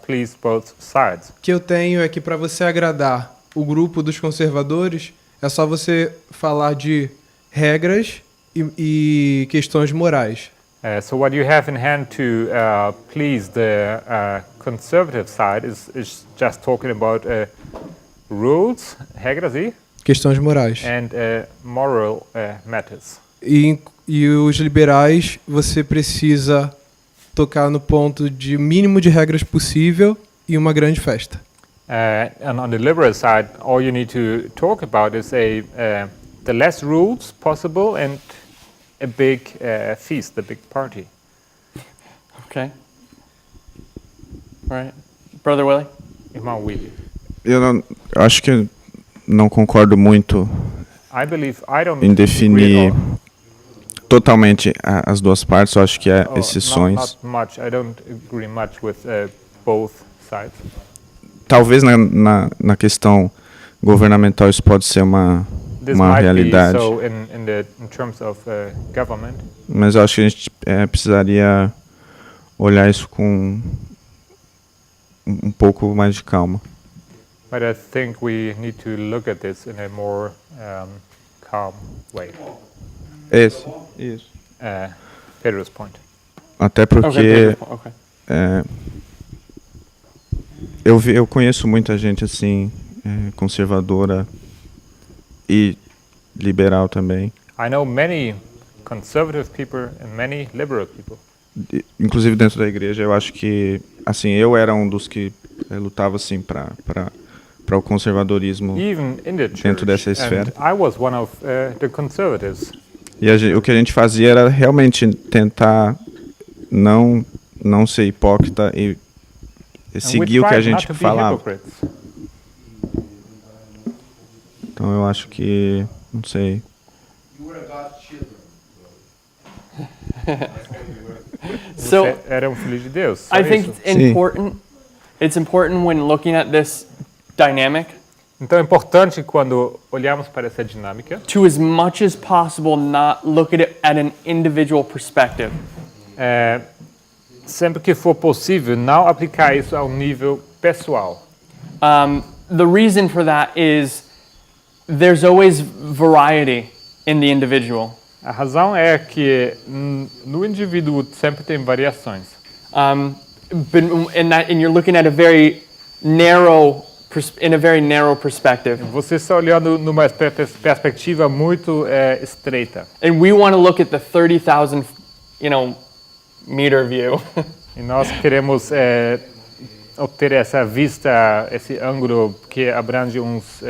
please both sides.
O que eu tenho é que para você agradar o grupo dos conservadores, é só você falar de regras e questões morais.
So what you have in hand to please the conservative side is just talking about rules, regras e
Questões morais.
and moral matters.
E os liberais, você precisa tocar no ponto de mínimo de regras possível e uma grande festa.
And on the liberal side, all you need to talk about is the less rules possible and a big feast, a big party.
Okay. All right. Brother Willie?
Irmão Willie.
Eu acho que não concordo muito
I believe I don't
em
agree
definir
at all.
totalmente as duas partes. Eu acho que há
Oh,
exceções.
not much. I don't agree much with both sides.
Talvez na questão governamental isso pode ser uma
This might
realidade,
be so in terms of government.
mas eu acho que a gente precisaria olhar isso com um pouco mais de calma.
But I think we need to look at this in a more calm way.
Isso.
Pedro's point.
Até porque
Okay. Okay.
eu conheço muita gente assim, conservadora e liberal também.
I know many conservative people and many liberal people.
Inclusive dentro da igreja, eu acho que assim eu era um dos que lutava assim para o conservadorismo
Even in the church.
dentro dessa esfera.
And I was one of the conservatives.
E o que a gente fazia era realmente tentar não ser hipócrita e seguir o que a gente falava. Então eu acho que, não sei.
You were God's children.
So
Era filho de Deus. Só
I think
isso.
it's important when looking at this dynamic
Então é importante quando olhamos para essa dinâmica,
to as much as possible not look at it at an individual perspective.
sempre que for possível, não aplicar isso ao nível pessoal.
The reason for that is there's always variety in the individual.
A razão é que no indivíduo sempre tem variações.
And you're looking at a very narrow perspective.
Você está olhando numa perspectiva muito estreita.
And we want to look at the 30,000, meter view.
E nós queremos obter essa vista, esse ângulo que abrange uns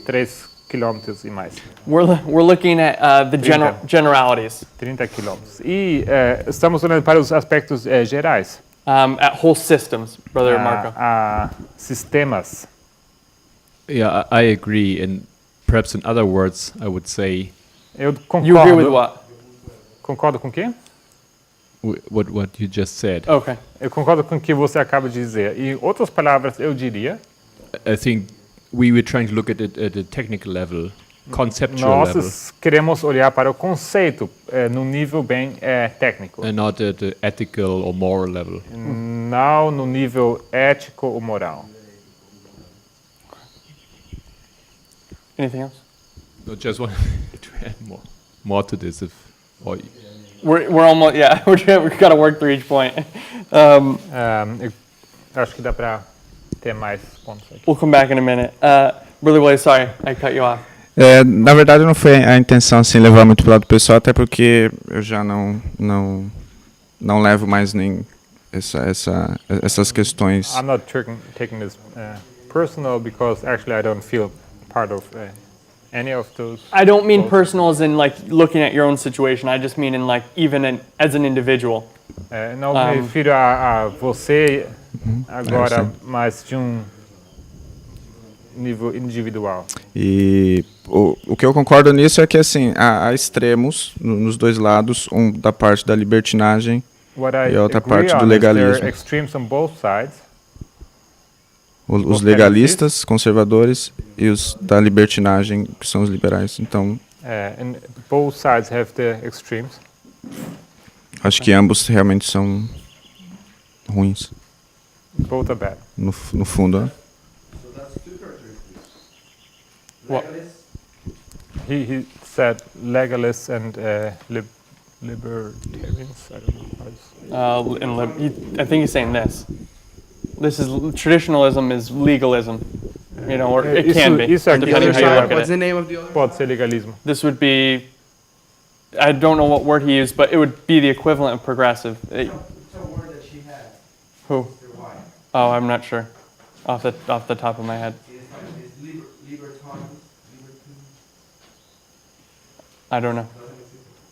3 quilômetros e mais.
We're looking at the generalities,
30 quilômetros. E estamos olhando para os aspectos gerais.
at whole systems, Brother Marco.
A sistemas.
Yeah, I agree. And perhaps in other words, I would say
Eu
You agree with
concordo.
what?
Concordo com o quê?
what you just said.
Okay.
Eu concordo com o que você acaba de dizer. Em outras palavras, eu diria,
I think we were trying to look at it at a technical level, conceptual level,
nós queremos olhar para o conceito num nível bem técnico,
and not at the ethical or moral level.
não no nível ético ou moral.
Anything else?
I just want to add more to this.
We're almost we've got to work through each point.
Eu acho que dá para ter mais pontos aqui.
We'll come back in a minute. Brother Willie, sorry, I cut you off.
Na verdade não foi a intenção assim levar muito pro lado pessoal, até porque eu já não levo mais nem essas questões.
I'm not taking this personal because actually I don't feel part of any of those.
I don't mean personal as in like looking at your own situation. I just mean in like even as an individual.
Não me refiro a você agora, mas de nível individual.
E o que eu concordo nisso é que assim há extremos nos dois lados, um da parte da libertinagem
What I
e a outra
agree
parte do
on is there are
legalismo.
extremes on both sides.
Os legalistas, conservadores, e os da libertinagem, que são os liberais. Então,
And both sides have the extremes.
acho que ambos realmente são ruins,
Both are bad.
no fundo. Né?
So that's two characteristics.
What?
Legalists,
He said legalists and libertarians. I don't know how it's.
I think he's saying this. This is traditionalism is legalism, or it can be,
Isso aqui,
depending
the
how you
other
look
side,
at
what's
it.
the name of the other?
Pode ser legalismo.
This would be, I don't know what word he used, but it would be the equivalent of progressive.
It's a word that she has.
Who?
Your wife.
Oh, I'm not sure, off the top of my head.
It's libertarian.
I don't know.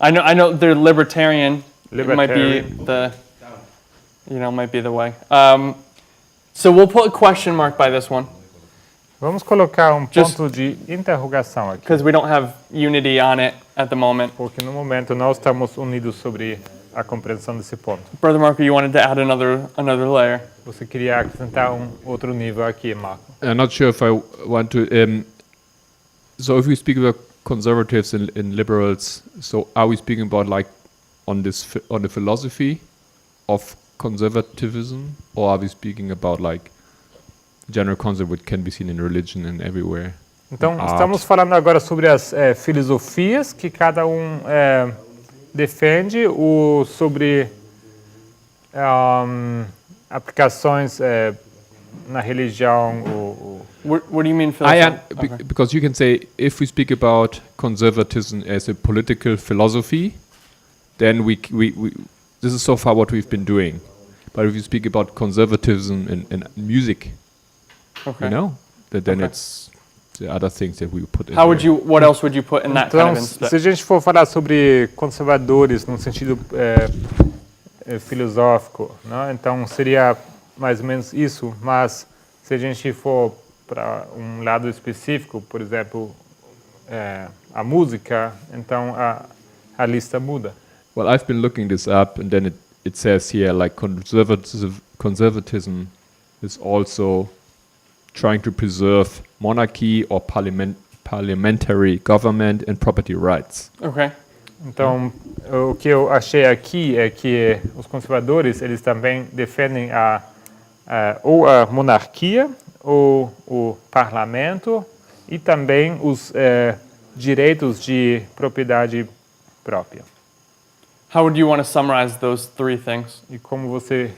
I know they're libertarian. It might be
Libertarian.
the, might be the way. So we'll put a question mark by this one
Vamos colocar um
Just-
ponto de interrogação aqui,
because we don't have unity on it at the moment.
porque no momento não estamos unidos sobre a compreensão desse ponto.
Brother Marco, you wanted to add another layer.
Você queria acrescentar outro nível aqui, Marco.
I'm not sure if I want to. So if we speak about conservatives and liberals, so are we speaking about like on the philosophy of conservatism, or are we speaking about like general concept which can be seen in religion and everywhere?
Então,
Art.
estamos falando agora sobre as filosofias que cada um defende, sobre aplicações na religião.
What do you mean
I
philosophy?
because you can say if we speak about conservatism as a political philosophy, then we this is so far what we've been doing. But if you speak about conservatism in music,
Okay.
you know, then
Okay.
it's the other things that we put in.
How would
there.
what else would you put in that kind
Então,
of
se a
instead?
gente for falar sobre conservadores no sentido filosófico, né? Então seria mais ou menos isso, mas se a gente for para um lado específico, por exemplo, a música, então a lista muda.
Well, I've been looking this up, and then it says here like conservatism is also trying to preserve monarchy or parliamentary government and property rights.
Okay.
Então, o que eu achei aqui é que os conservadores, eles também defendem ou a monarquia, ou o parlamento, e também os direitos de propriedade própria.
How would you want to summarize those three things?
E como você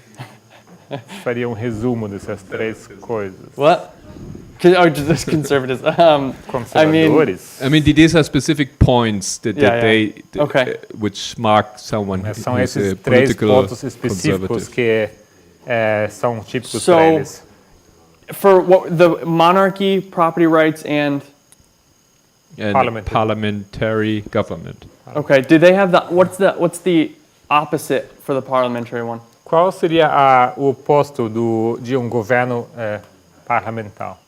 faria um resumo dessas três coisas?
What? Oh, just conservatives. I mean,
Conservadores?
I mean, these are specific points that
Yeah,
they
Okay.
which mark someone
Mas são
who's a
esses três
political
pontos específicos
conservative.
que são típicos
So-
para eles.
for what the monarchy, property rights, and
And
Parliamentary.
parliamentary government.
okay, do they have what's the opposite for the parliamentary one?
Qual seria o oposto de um governo parlamentar?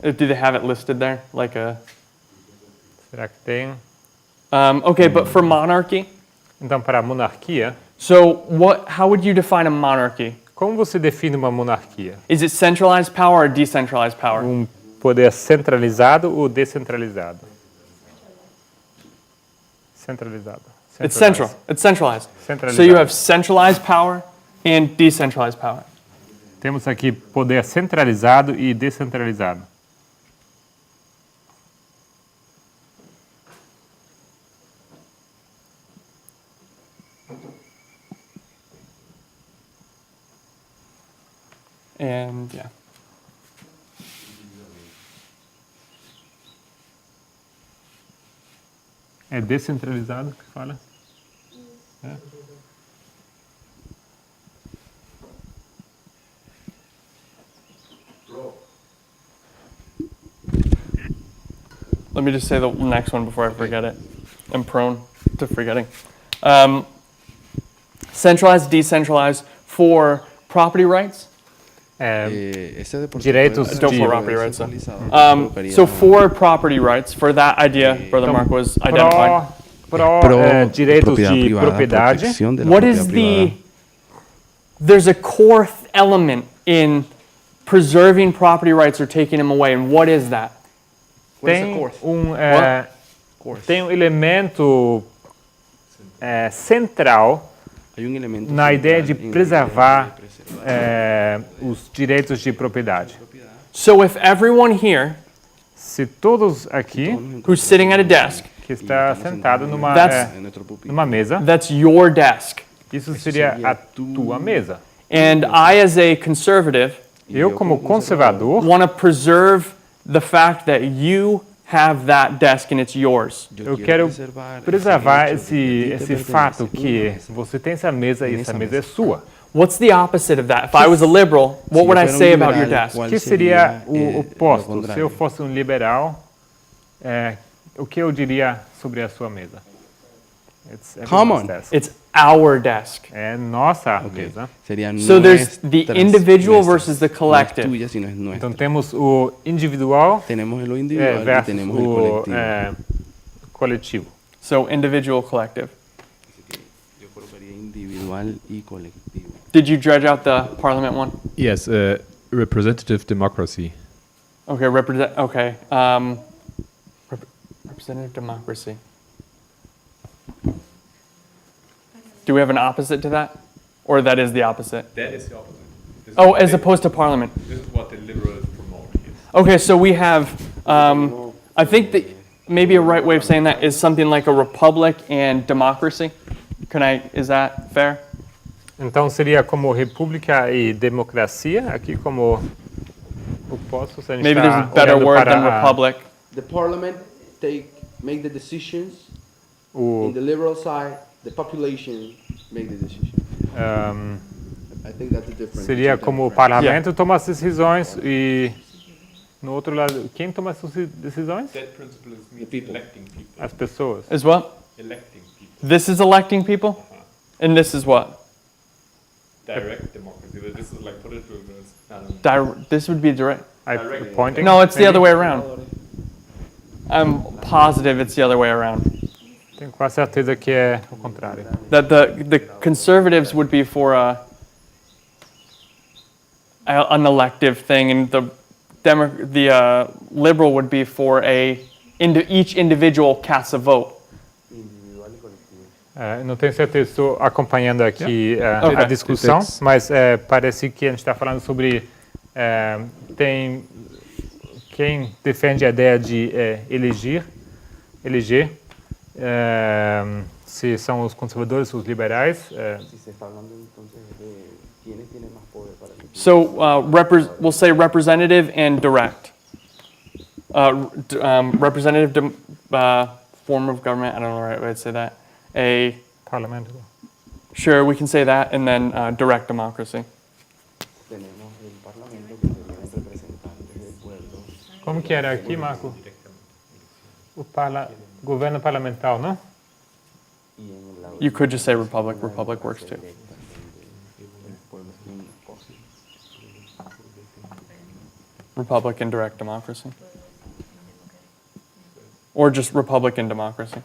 Do they have it listed there? Like a
Será que tem?
okay, but for monarchy,
Então, para a monarquia,
so how would you define a monarchy?
como você define uma monarquia?
Is it centralized power or decentralized power?
Um poder centralizado ou descentralizado? Centralizado.
It's central. It's centralized.
Centralizado.
So you have centralized power and decentralized power.
Temos aqui poder centralizado e descentralizado.
And yeah.
É descentralizado que fala? É.
Let me just say the next one before I forget it. I'm prone to forgetting. Centralized, decentralized for property rights.
Direitos
Don't
de
for property rights. So for property rights, for that idea, Brother Mark was identified.
direitos de propriedade.
What is there's a core element in preserving property rights or taking them away, and what is that?
Tem elemento central na ideia de preservar os direitos de propriedade.
So if everyone here
Se todos aqui
who's sitting at a desk,
que está sentado numa mesa,
that's your desk.
isso seria a tua mesa.
And I, as a conservative,
Eu, como conservador,
want to preserve the fact that you have that desk and it's yours.
eu quero preservar esse fato que você tem essa mesa e essa mesa é sua.
What's the opposite of that? If I was a liberal, what would I say about your desk?
O que seria o oposto? Se eu fosse um liberal, o que eu diria sobre a sua mesa? It's
Come
everyone's
on.
desk.
It's our desk.
É nossa
Okay.
mesa.
Sería
So there's the
nuestras
individual
mesas.
versus the
No es
collective.
tuya, sino es nuestra.
Então temos o individual
Tenemos lo individual y
versus
tenemos el
o
colectivo.
coletivo.
So individual, collective.
Yo colocaría individual y colectivo.
Did you dredge out the parliament one?
Yes, representative democracy.
Okay, okay. Representative democracy. Do we have an opposite to that? Or that is the opposite?
That is the opposite.
Oh, as opposed to parliament.
This is what the liberals promote. Yes.
Okay, so we have, I think that maybe a right way of saying that is something like a republic and democracy. Is that fair?
Então seria como república e democracia, aqui como oposto, se a gente
Maybe
tá
there's a better
olhando
word
para
than republic.
The parliament make the decisions.
o
In the liberal side, the population make the decision. I think that's the difference.
seria como o parlamento toma as decisões e no outro lado, quem toma as decisões?
That principle is
The people.
electing people.
As pessoas.
Is what?
Electing people.
This is electing people? And this is what?
Direct democracy. But this is like political.
This would be direct.
Pointing?
No, it's the other way around. I'm positive it's the other way around.
Tenho quase certeza que é o contrário.
That the conservatives would be for an elective thing, and the liberal would be for each individual casts a vote.
Não tenho certeza, estou acompanhando aqui
Okay.
a discussão, mas parece que a gente está falando sobre tem quem defende a ideia de eleger, se são os conservadores, os liberais.
Si se está hablando entonces de quiénes tienen más poder para elegir.
So we'll say representative and direct. Representative form of government. I don't know the right way to say that.
Parlamento.
Sure, we can say that, and then direct democracy.
Tenemos el parlamento que serían representantes del pueblo.
Como que era aqui, Marco? O governo parlamentar, não?
Y en el lado
You could just say republic. Republic works too.
el pueblo sin voz.
Republic and direct democracy. Or just republic and democracy.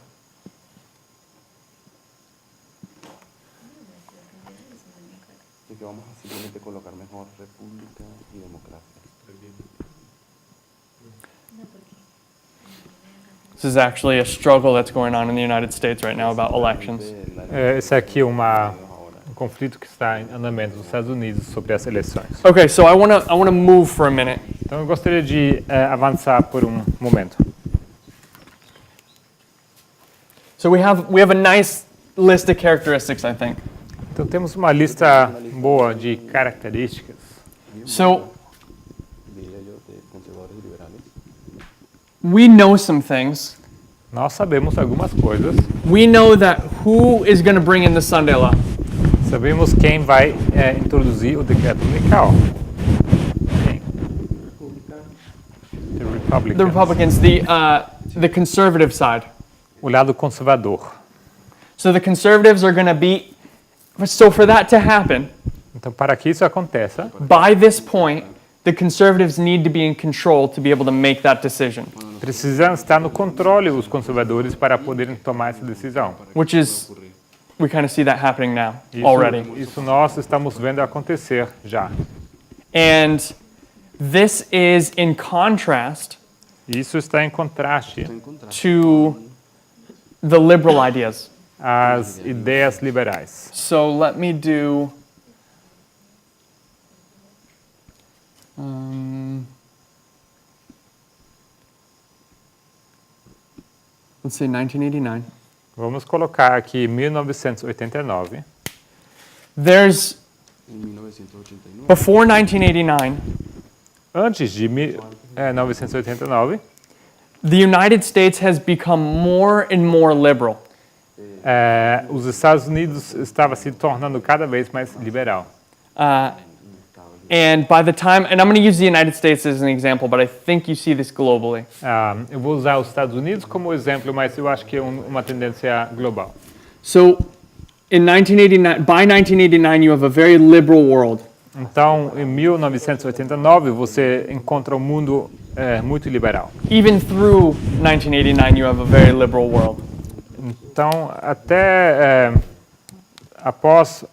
Así que vamos a simplemente colocar mejor república y democracia.
This is actually a struggle that's going on in the United States right now about elections.
Esse aqui é um conflito que está em andamento nos Estados Unidos sobre as eleições.
Okay, so I wanna move for a minute.
Então eu gostaria de avançar por um momento.
So we have a nice list of characteristics, I think.
Então temos uma lista boa de características.
So
Diría yo de conservadores y liberales.
we know some things.
Nós sabemos algumas coisas.
We know that who is going to bring in the Sunday law.
Sabemos quem vai introduzir o decreto unical. Quem? The Republicans.
The Republicans, the conservative side.
O lado conservador.
So the conservatives are going to be. So for that to happen,
Então, para que isso aconteça,
by this point, the conservatives need to be in control to be able to make that decision.
precisam estar no controle os conservadores para poderem tomar essa decisão.
Which is, we kind of see that happening now already.
Isso nós estamos vendo acontecer já.
And this is in contrast
Isso está em contraste
to the liberal ideas.
às ideias liberais.
So let me do. Let's say 1989.
Vamos colocar aqui 1989.
There's,
En 1989.
before 1989,
Antes de 1989,
the United States has become more and more liberal.
os Estados Unidos estava se tornando cada vez mais liberal.
And by the time, and I'm going to use the United States as an example, but I think you see this globally.
Eu vou usar os Estados Unidos como exemplo, mas eu acho que é uma tendência global.
So, in 1989, by 1989, you have a very liberal world.
Então, em 1989, você encontra um mundo muito liberal.
Even through 1989, you have a very liberal world.
Então, até após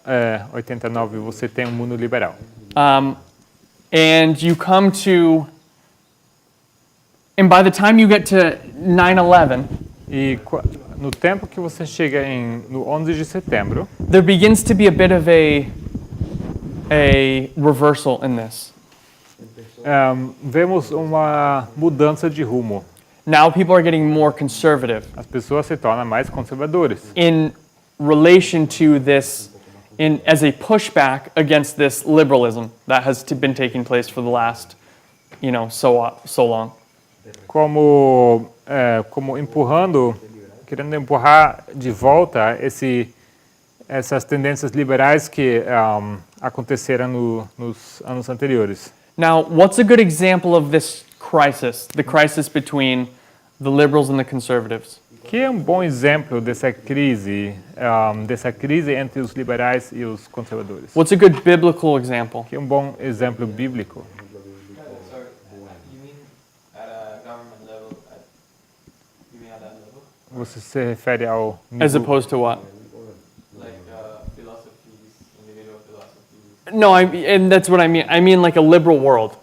89, você tem um mundo liberal.
And you come to, and by the time you get to 9/11,
E no tempo que você chega no 11 de setembro,
there begins to be a bit of a reversal in this.
vemos uma mudança de rumo.
Now people are getting more conservative
As pessoas se tornam mais conservadoras.
in relation to this, as a pushback against this liberalism that has been taking place for the last, so long.
Como querendo empurrar de volta essas tendências liberais que aconteceram nos anos anteriores.
Now, what's a good example of this crisis, the crisis between the liberals and the conservatives?
Que é um bom exemplo dessa crise entre os liberais e os conservadores.
What's a good biblical example?
Que é um bom exemplo bíblico.
Sorry, you mean at a government level? You mean at that level?
Você se refere ao
As
nível,
opposed to what?
Like philosophies, individual philosophies.
No, and that's what I mean. I mean like a liberal world.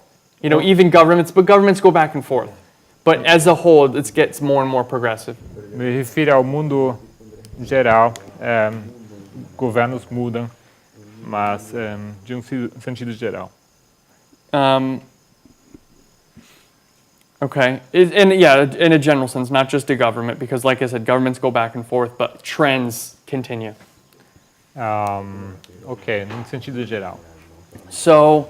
Even governments, but governments go back and forth. But as a whole, it gets more and more progressive.
me refiro ao mundo geral. Governos mudam, mas de um sentido geral.
Okay, in a general sense, not just a government, because like I said, governments go back and forth, but trends continue.
Ok, num sentido geral.
So,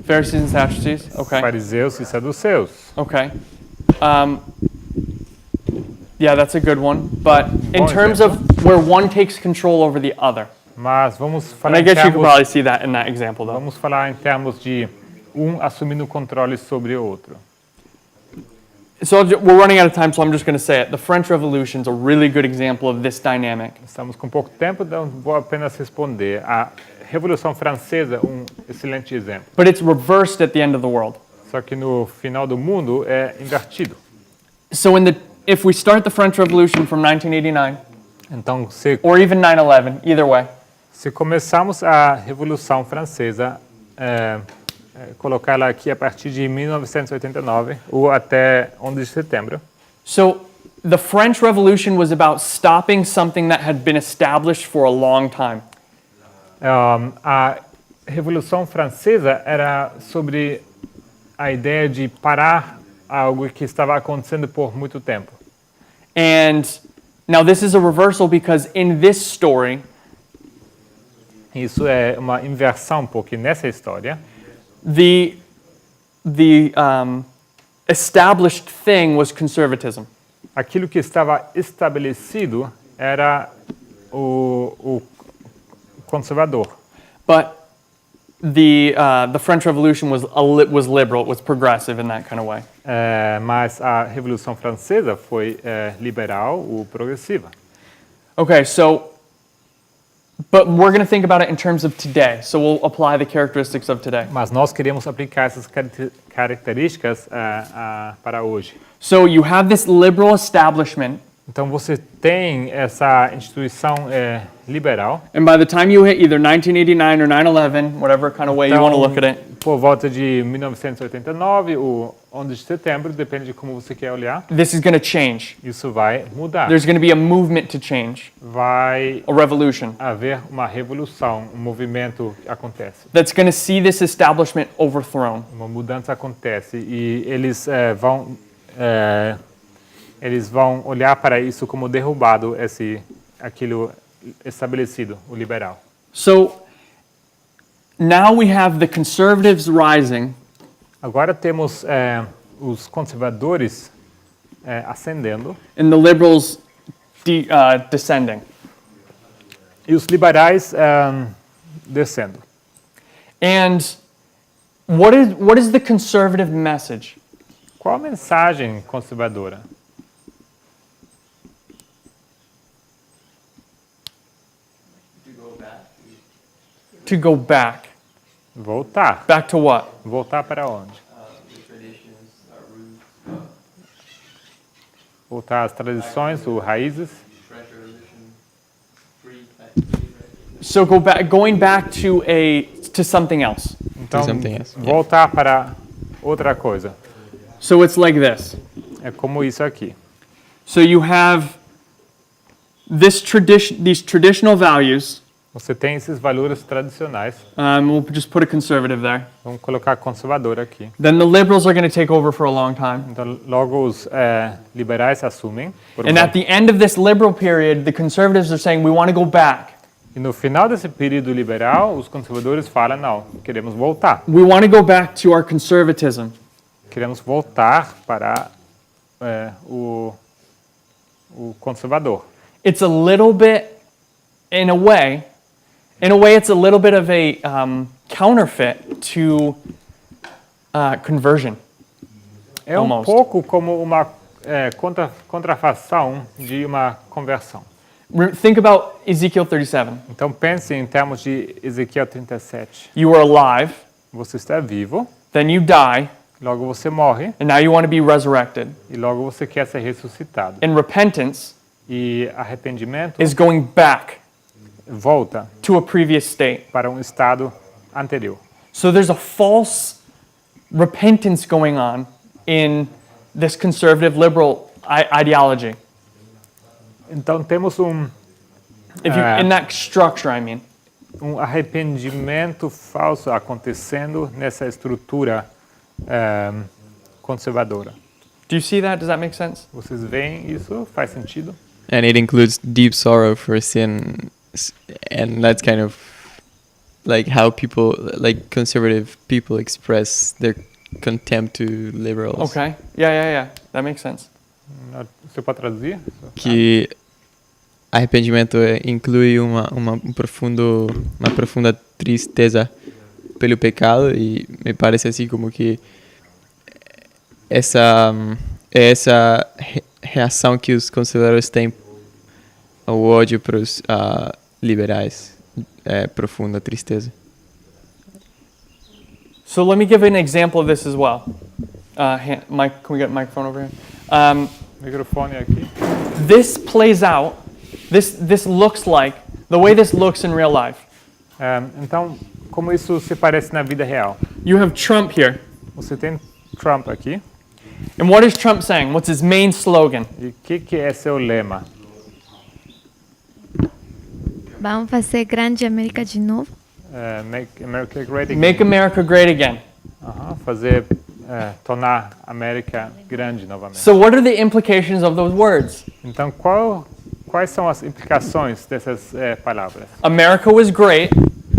Pharisees and Sadducees, okay.
Fariseus e saduceus.
Okay. Yeah, that's a good one. But in
Bom
terms
exemplo.
of where one takes control over the other,
Mas vamos
and
falar
I
em
guess you could
termos,
probably see that in that example, though.
vamos falar em termos de assumindo o controle sobre o outro.
So we're running out of time, so I'm just going to say it. The French Revolution is a really good example of this dynamic.
Estamos com pouco tempo, então vou apenas responder. A Revolução Francesa, excelente exemplo.
But it's reversed at the end of the world.
Só que no final do mundo é invertido.
So if we start the French Revolution from 1989,
Então,
or even 9/11, either way,
se começarmos a Revolução Francesa, colocar ela aqui a partir de 1989 ou até 11 de setembro.
so the French Revolution was about stopping something that had been established for a long time.
A Revolução Francesa era sobre a ideia de parar algo que estava acontecendo por muito tempo.
And now this is a reversal because in this story,
Isso é uma inversão, porque nessa história,
the established thing was conservatism.
aquilo que estava estabelecido era o conservador.
But the French Revolution was liberal, it was progressive in that kind of way.
Mas a Revolução Francesa foi liberal ou progressiva.
Okay, but we're going to think about it in terms of today. So we'll apply the characteristics of today.
Mas nós queremos aplicar essas características para hoje.
So you have this liberal establishment,
Então você tem essa instituição liberal.
and by the time you hit either 1989 or 9/11, whatever kind of way you want to look at it,
Por volta de 1989 ou 11 de setembro, depende de como você quer olhar,
this is going to change.
isso vai mudar.
There's going to be a movement to change,
Vai
a revolution,
haver uma revolução, um movimento que acontece.
that's going to see this establishment overthrown.
Uma mudança acontece e eles vão olhar para isso como derrubado aquilo estabelecido, o liberal.
So now we have the conservatives rising,
Agora temos os conservadores ascendendo
and the liberals descending.
e os liberais descendo.
And what is the conservative message?
Qual a mensagem conservadora?
To go back.
Voltar.
Back to what?
Voltar para onde?
The traditions, roots,
Voltar às tradições, ou raízes.
fresh religion, free.
So going back to something else.
Então,
something else, yeah.
voltar para outra coisa.
So it's like this.
É como isso aqui.
So you have these traditional values.
Você tem esses valores tradicionais.
We'll just put a conservative there.
Vamos colocar conservador aqui.
Then the liberals are going to take over for a long time.
Então, logo os liberais assumem.
And at the end of this liberal period, the conservatives are saying we want to go back.
E no final desse período liberal, os conservadores falam, não, queremos voltar.
We want to go back to our conservatism.
Queremos voltar para o conservador.
It's a little bit, in a way, it's a little bit of a counterfeit to conversion.
É
Almost.
pouco como uma contrafação de uma conversão.
Think about Ezekiel 37.
Então pense em termos de Ezequiel 37.
You are alive,
Você está vivo,
then you die,
logo você morre
and now you want to be resurrected.
e logo você quer ser ressuscitado.
And repentance
E arrependimento
is going back
volta
to a previous state.
para um estado anterior.
So there's a false repentance going on in this conservative liberal ideology.
Então temos
In that structure, I mean.
Arrependimento falso acontecendo nessa estrutura conservadora.
Do you see that? Does that make sense?
Vocês veem isso? Faz sentido?
And it includes deep sorrow for sin, and that's kind of like how people, like conservative people, express their contempt to liberals.
Okay. Yeah. That makes sense.
Você pode traduzir?
Que arrependimento inclui uma profunda tristeza pelo pecado, e me parece assim como que essa reação que os conservadores têm ao ódio para os liberais, é profunda tristeza.
So let me give an example of this as well. Mike, can we get a microphone over here?
Microfone aqui.
This plays out. This looks like the way this looks in real life.
Então, como isso se parece na vida real?
You have Trump here,
Você tem Trump aqui.
and what is Trump saying? What's his main slogan?
E o que é seu lema?
Vamos fazer grande América de novo?
Make America Great Again.
Make America great again.
Fazer, tornar a América grande novamente.
So what are the implications of those words?
Então, quais são as implicações dessas palavras?
America was great,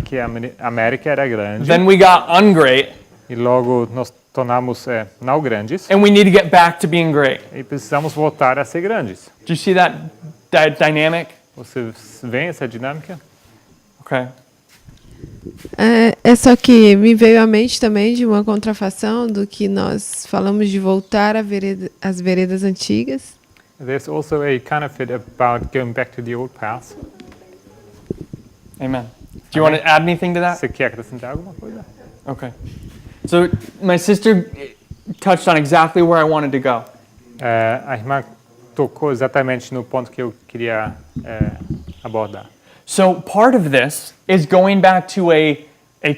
Que a América era grande
then we got ungreat,
e logo nos tornamos não grandes
and we need to get back to being great.
e precisamos voltar a ser grandes.
Do you see that dynamic?
Vocês veem essa dinâmica?
Okay.
É só que me veio à mente também de uma contrafação do que nós falamos de voltar às veredas antigas.
There's also a counterfeit about going back to the old paths.
Amen. Do you want to add anything to that?
Você quer acrescentar alguma coisa?
Okay. So my sister touched on exactly where I wanted to go.
A irmã tocou exatamente no ponto que eu queria abordar.
So part of this is going back to a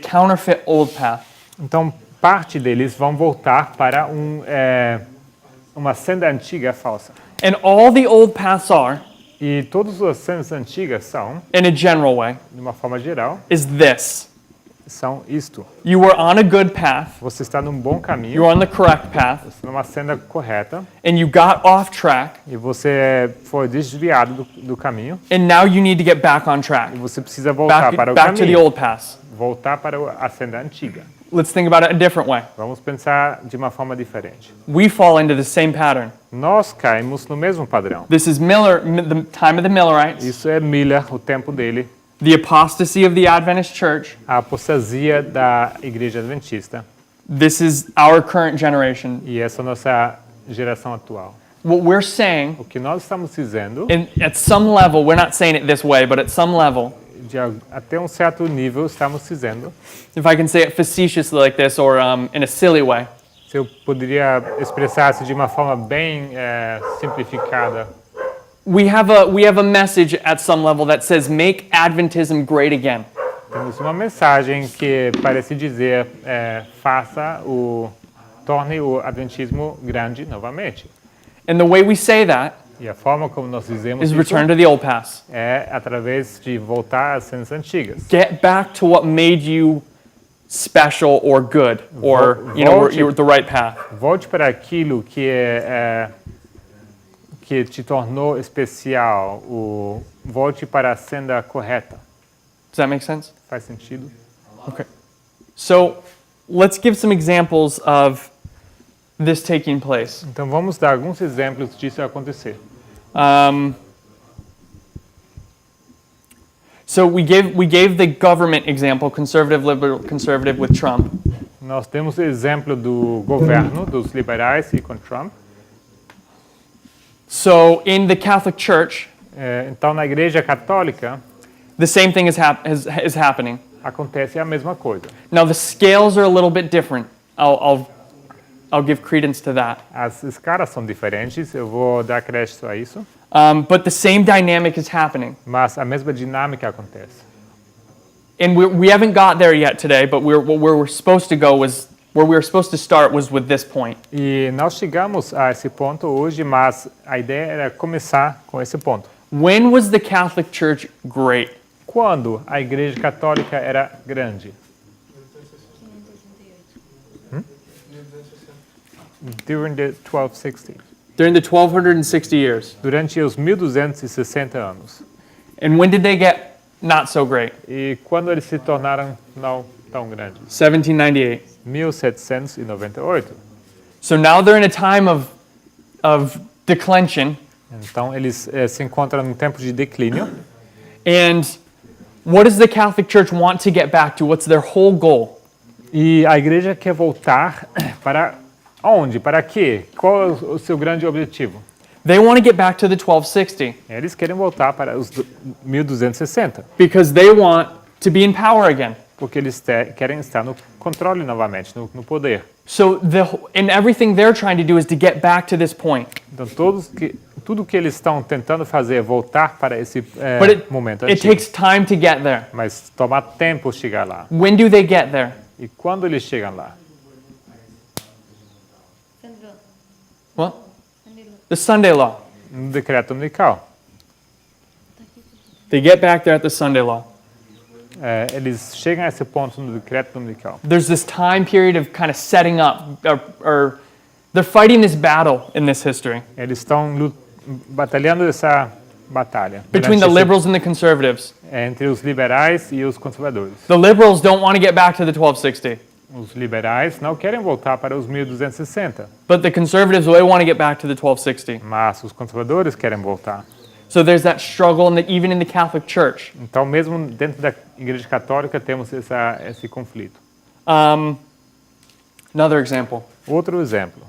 counterfeit old path.
Então, parte deles vão voltar para uma senda antiga falsa.
And all the old paths are,
E todas as sendas antigas são,
in a general way,
de uma forma geral,
is this.
são isto.
You were on a good path,
Você está num bom caminho,
you're on the correct path,
você está numa senda correta,
and you got off track,
e você foi desviado do caminho,
and now you need to get back on track.
e você precisa voltar para o
Back to the
caminho,
old paths.
voltar para a senda antiga.
Let's think about it a different way.
Vamos pensar de uma forma diferente.
We fall into the same pattern.
Nós caímos no mesmo padrão.
This is the time of the Millerites,
Isso é Miller, o tempo dele,
the apostasy of the Adventist church,
a apostasia da Igreja Adventista.
This is our current generation.
E essa é a nossa geração atual.
What we're saying,
O que nós estamos dizendo,
and at some level, we're not saying it this way, but at some level,
até um certo nível, estamos dizendo,
if I can say it facetiously like this or in a silly way,
se eu poderia expressar-se de uma forma bem simplificada,
we have a message at some level that says, make Adventism great again.
temos uma mensagem que parece dizer, torne o Adventismo grande novamente.
And the way we say that
E a forma como nós dizemos
is
isso
return to the old paths.
é através de voltar às cenas antigas.
Get back to what made you special or good, or you're the right path.
Volte para aquilo que te tornou especial. Volte para a senda correta.
Does that make sense?
Faz sentido?
Okay. So let's give some examples of this taking place.
Então vamos dar alguns exemplos disso acontecer.
So we gave the government example, conservative, liberal, conservative with Trump.
Nós temos o exemplo do governo, dos liberais e com Trump.
So in the Catholic Church,
Então na Igreja Católica
the same thing is happening.
acontece a mesma coisa.
Now the scales are a little bit different. I'll give credence to that.
As escalas são diferentes, eu vou dar crédito a isso,
But the same dynamic is happening.
mas a mesma dinâmica acontece.
And we haven't got there yet today, but where we're supposed to go was, where we were supposed to start was with this point.
E nós chegamos a esse ponto hoje, mas a ideia era começar com esse ponto.
When was the Catholic Church great?
Quando a Igreja Católica era grande? During the 1260.
During the 1260 years.
Durante os 1260 anos.
And when did they get not so great?
E quando eles se tornaram não tão grandes?
1798.
1798.
So now they're in a time of declension.
Então eles se encontram num tempo de declínio.
And what does the Catholic Church want to get back to? What's their whole goal?
E a igreja quer voltar para onde? Para quê? Qual é o seu grande objetivo?
They want to get back to the 1260.
Eles querem voltar para os 1260.
Because they want to be in power again.
Porque eles querem estar no controle novamente, no poder.
So and everything they're trying to do is to get back to this point.
Então tudo que eles estão tentando fazer é voltar para esse momento
it
antigo.
takes time to get there.
Mas toma tempo chegar lá.
When do they get there?
E quando eles chegam lá?
What? The Sunday law.
No decreto dominical.
They get back there at the Sunday law.
Eles chegam a esse ponto no decreto dominical.
There's this time period of kind of setting up, or they're fighting this battle in this history.
Eles estão batalhando essa batalha.
Between the liberals and the conservatives.
Entre os liberais e os conservadores.
The liberals don't want to get back to the 1260.
Os liberais não querem voltar para os 1260.
But the conservatives, they want to get back to the 1260.
Mas os conservadores querem voltar.
So there's that struggle, even in the Catholic Church.
Então, mesmo dentro da Igreja Católica, temos esse conflito.
Another example.
Outro exemplo.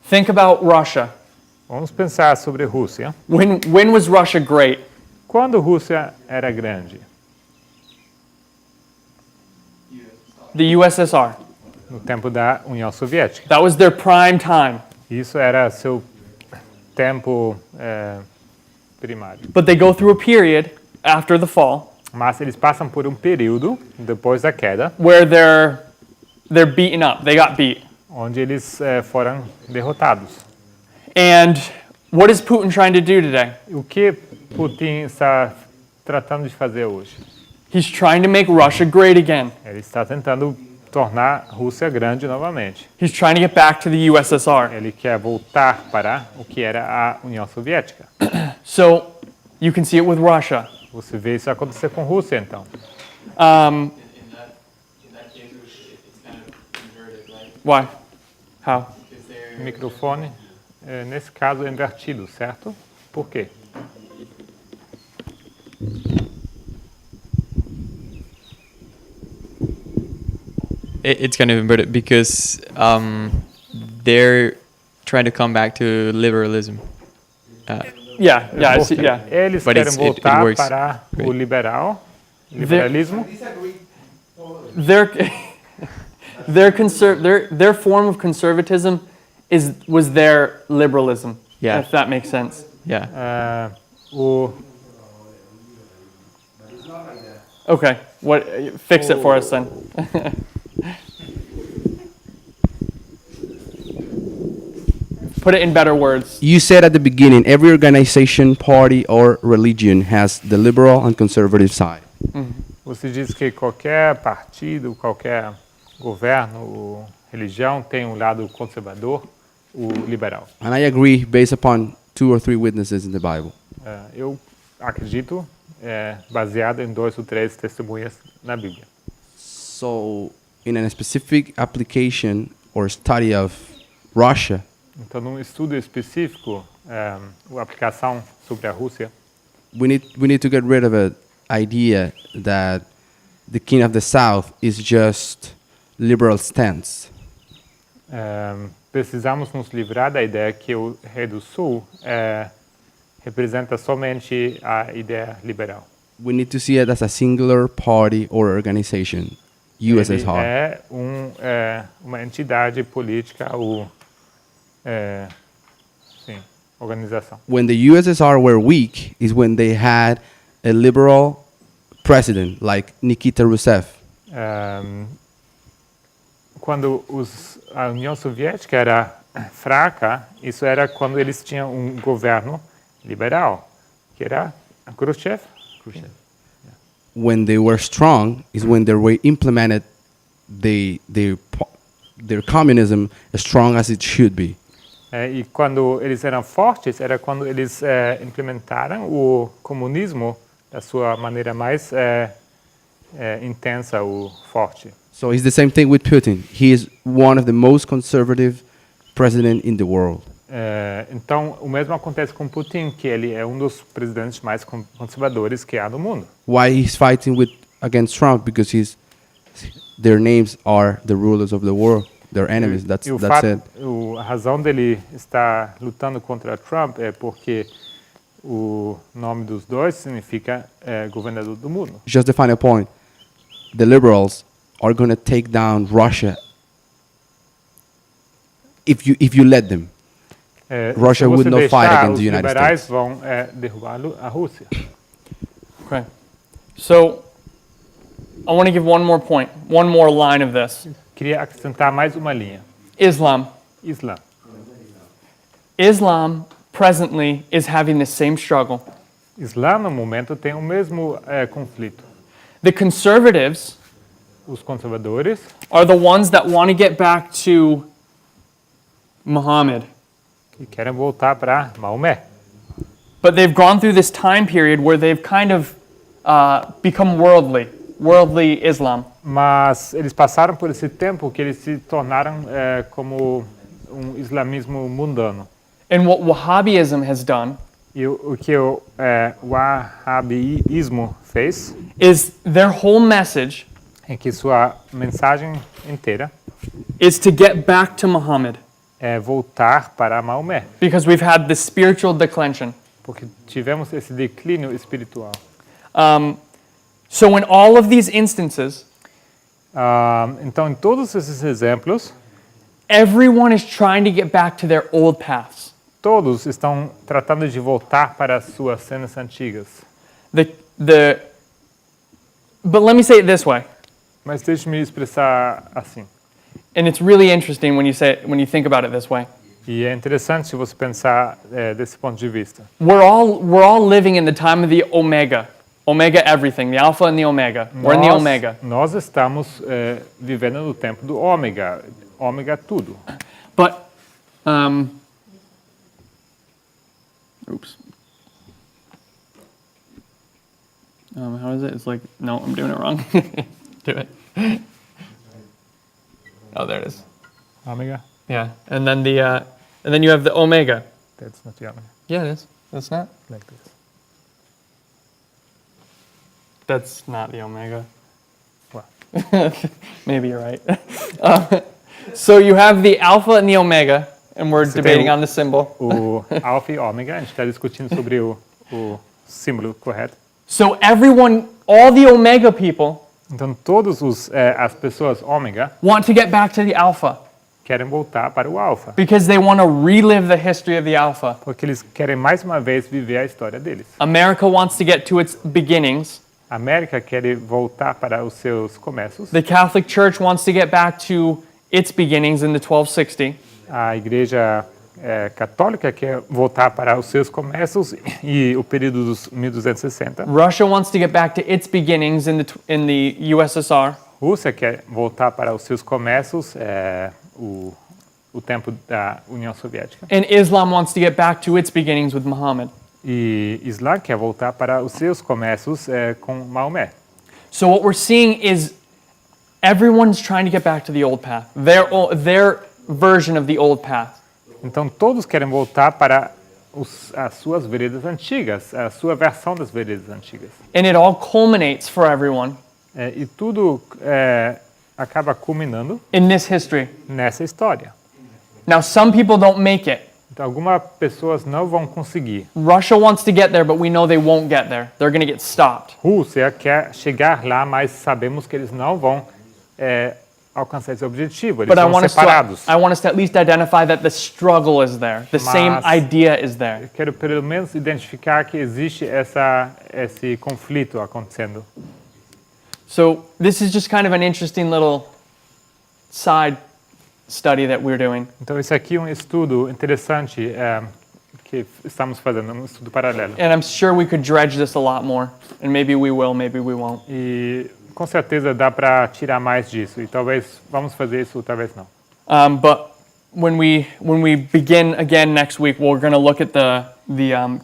Think about Russia.
Vamos pensar sobre a Rússia.
When was Russia great?
Quando a Rússia era grande?
The USSR.
No tempo da União Soviética.
That was their prime time.
Isso era seu tempo primário.
But they go through a period after the fall.
Mas eles passam por um período depois da queda,
where they're beaten up. They got beat.
Onde eles foram derrotados.
And what is Putin trying to do today?
O que Putin está tratando de fazer hoje?
He's trying to make Russia great again.
Ele está tentando tornar a Rússia grande novamente.
He's trying to get back to the USSR.
Ele quer voltar para o que era a União Soviética.
So you can see it with Russia.
Você vê isso acontecer com a Rússia, então.
In that case, it's kind of inverted, right?
Why? How?
Microfone, nesse caso, é invertido, certo? Por quê?
it's kind of inverted because they're trying to come back to liberalism.
Yeah, I see, yeah.
Eles
But
querem
it
voltar
works
para o
great.
liberalismo.
Their their form of conservatism was their liberalism.
Yeah.
If that makes sense.
Yeah.
O
Okay. What? Fix it for us then. Put it in better words.
You said at the beginning, every organization, party, or religion has the liberal and conservative side.
Você diz que qualquer partido, qualquer governo, ou religião tem um lado conservador, o liberal.
And I agree based upon 2 or 3 witnesses in the Bible.
Eu acredito, baseado em 2 ou 3 testemunhas na Bíblia.
So, in a specific application or study of Russia,
Então, num estudo específico, a aplicação sobre a Rússia,
we need to get rid of an idea that the king of the south is just liberal stance.
precisamos nos livrar da ideia que o rei do sul representa somente a ideia liberal.
We need to see it as a singular party or organization, USSR.
Ele é uma entidade política ou organização.
When the USSR were weak is when they had a liberal president like Nikita Khrushchev.
Quando a União Soviética era fraca, isso era quando eles tinham um governo liberal, que era Khrushchev.
When they were strong is when they were implemented their communism as strong as it should be.
E quando eles eram fortes, era quando eles implementaram o comunismo da sua maneira mais intensa ou forte.
So it's the same thing with Putin. He is one of the most conservative president in the world.
Então, o mesmo acontece com Putin, que ele é um dos presidentes mais conservadores que há no mundo.
Why he's fighting against Trump? Because their names are the rulers of the world. They're enemies. That's it.
A razão dele estar lutando contra Trump é porque o nome dos dois significa governador do mundo.
Just the final point. The liberals are going to take down Russia if you let them. Russia
se você
would not fight
deixar,
against the United
os liberais
States.
vão derrubar a Rússia.
Okay. So, I want to give one more point, one more line of this.
Queria acrescentar mais uma linha.
Islam.
Islã.
Islam presently is having the same struggle.
Islã, no momento, tem o mesmo conflito.
The conservatives
Os conservadores
are the ones that want to get back to Muhammad.
que querem voltar para Maomé.
But they've gone through this time period where they've kind of become worldly Islam.
Mas eles passaram por esse tempo que eles se tornaram como islamismo mundano.
And what Wahhabism has done
E o que o wahhabismo fez
is their whole message
é que sua mensagem inteira
is to get back to Muhammad.
É voltar para Maomé.
Because we've had this spiritual declension.
Porque tivemos esse declínio espiritual.
So in all of these instances,
então, em todos esses exemplos,
everyone is trying to get back to their old paths.
Todos estão tratando de voltar para suas cenas antigas.
But let me say it this way.
Mas deixe-me expressar assim.
And it's really interesting when you think about it this way.
E é interessante se você pensar desse ponto de vista.
We're all living in the time of the Omega. Omega everything, the Alpha and the Omega. We're in the Omega.
Nós estamos vivendo no tempo do Ômega. Ômega tudo.
But, oops. How is it? It's like, no, I'm doing it wrong. Do it. Oh, there it is.
Omega?
Yeah, and then and then you have the Omega.
That's not the Omega.
Yeah, it is. That's not
Like this.
That's not the Omega.
What?
Maybe you're right. So you have the alpha and the omega, and we're
Você
debating
tem
on the symbol.
o alfa e ômega, a gente está discutindo sobre o símbolo correto.
So everyone, all the omega people,
Então todos as pessoas ômega
want to get back to the alpha
querem voltar para o alfa,
because they want to relive the history of the alpha.
porque eles querem mais uma vez viver a história deles.
America wants to get to its beginnings.
A América quer voltar para os seus começos.
The Catholic Church wants to get back to its beginnings in the 1260.
A Igreja Católica quer voltar para os seus começos e o período dos 1260.
Russia wants to get back to its beginnings in the USSR.
Rússia quer voltar para os seus começos, o tempo da União Soviética.
And Islam wants to get back to its beginnings with Muhammad.
E Islã quer voltar para os seus começos com Maomé.
So what we're seeing is everyone's trying to get back to the old path, their version of the old path.
Então todos querem voltar para as suas veredas antigas, a sua versão das veredas antigas.
And it all culminates for everyone
E tudo acaba culminando
in this history.
nessa história.
Now, some people don't make it.
Então algumas pessoas não vão conseguir.
Russia wants to get there, but we know they won't get there. They're going to get stopped.
Rússia quer chegar lá, mas sabemos que eles não vão alcançar esse objetivo. Eles
But
são separados.
I want us to at least identify that the struggle is there. The same idea is there.
Eu quero pelo menos identificar que existe esse conflito acontecendo.
So this is just kind of an interesting little side study that we're doing.
Então esse aqui é um estudo interessante que estamos fazendo, um estudo paralelo.
And I'm sure we could dredge this a lot more. And maybe we will, maybe we won't.
E com certeza dá para tirar mais disso. E talvez vamos fazer isso, talvez não.
But when we begin again next week, we're going to look at the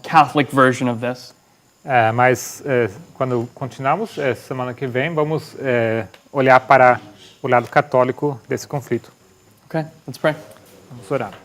Catholic version of this.
Mas quando continuamos, semana que vem, vamos olhar para o lado católico desse conflito.
Okay, let's pray.
Vamos orar.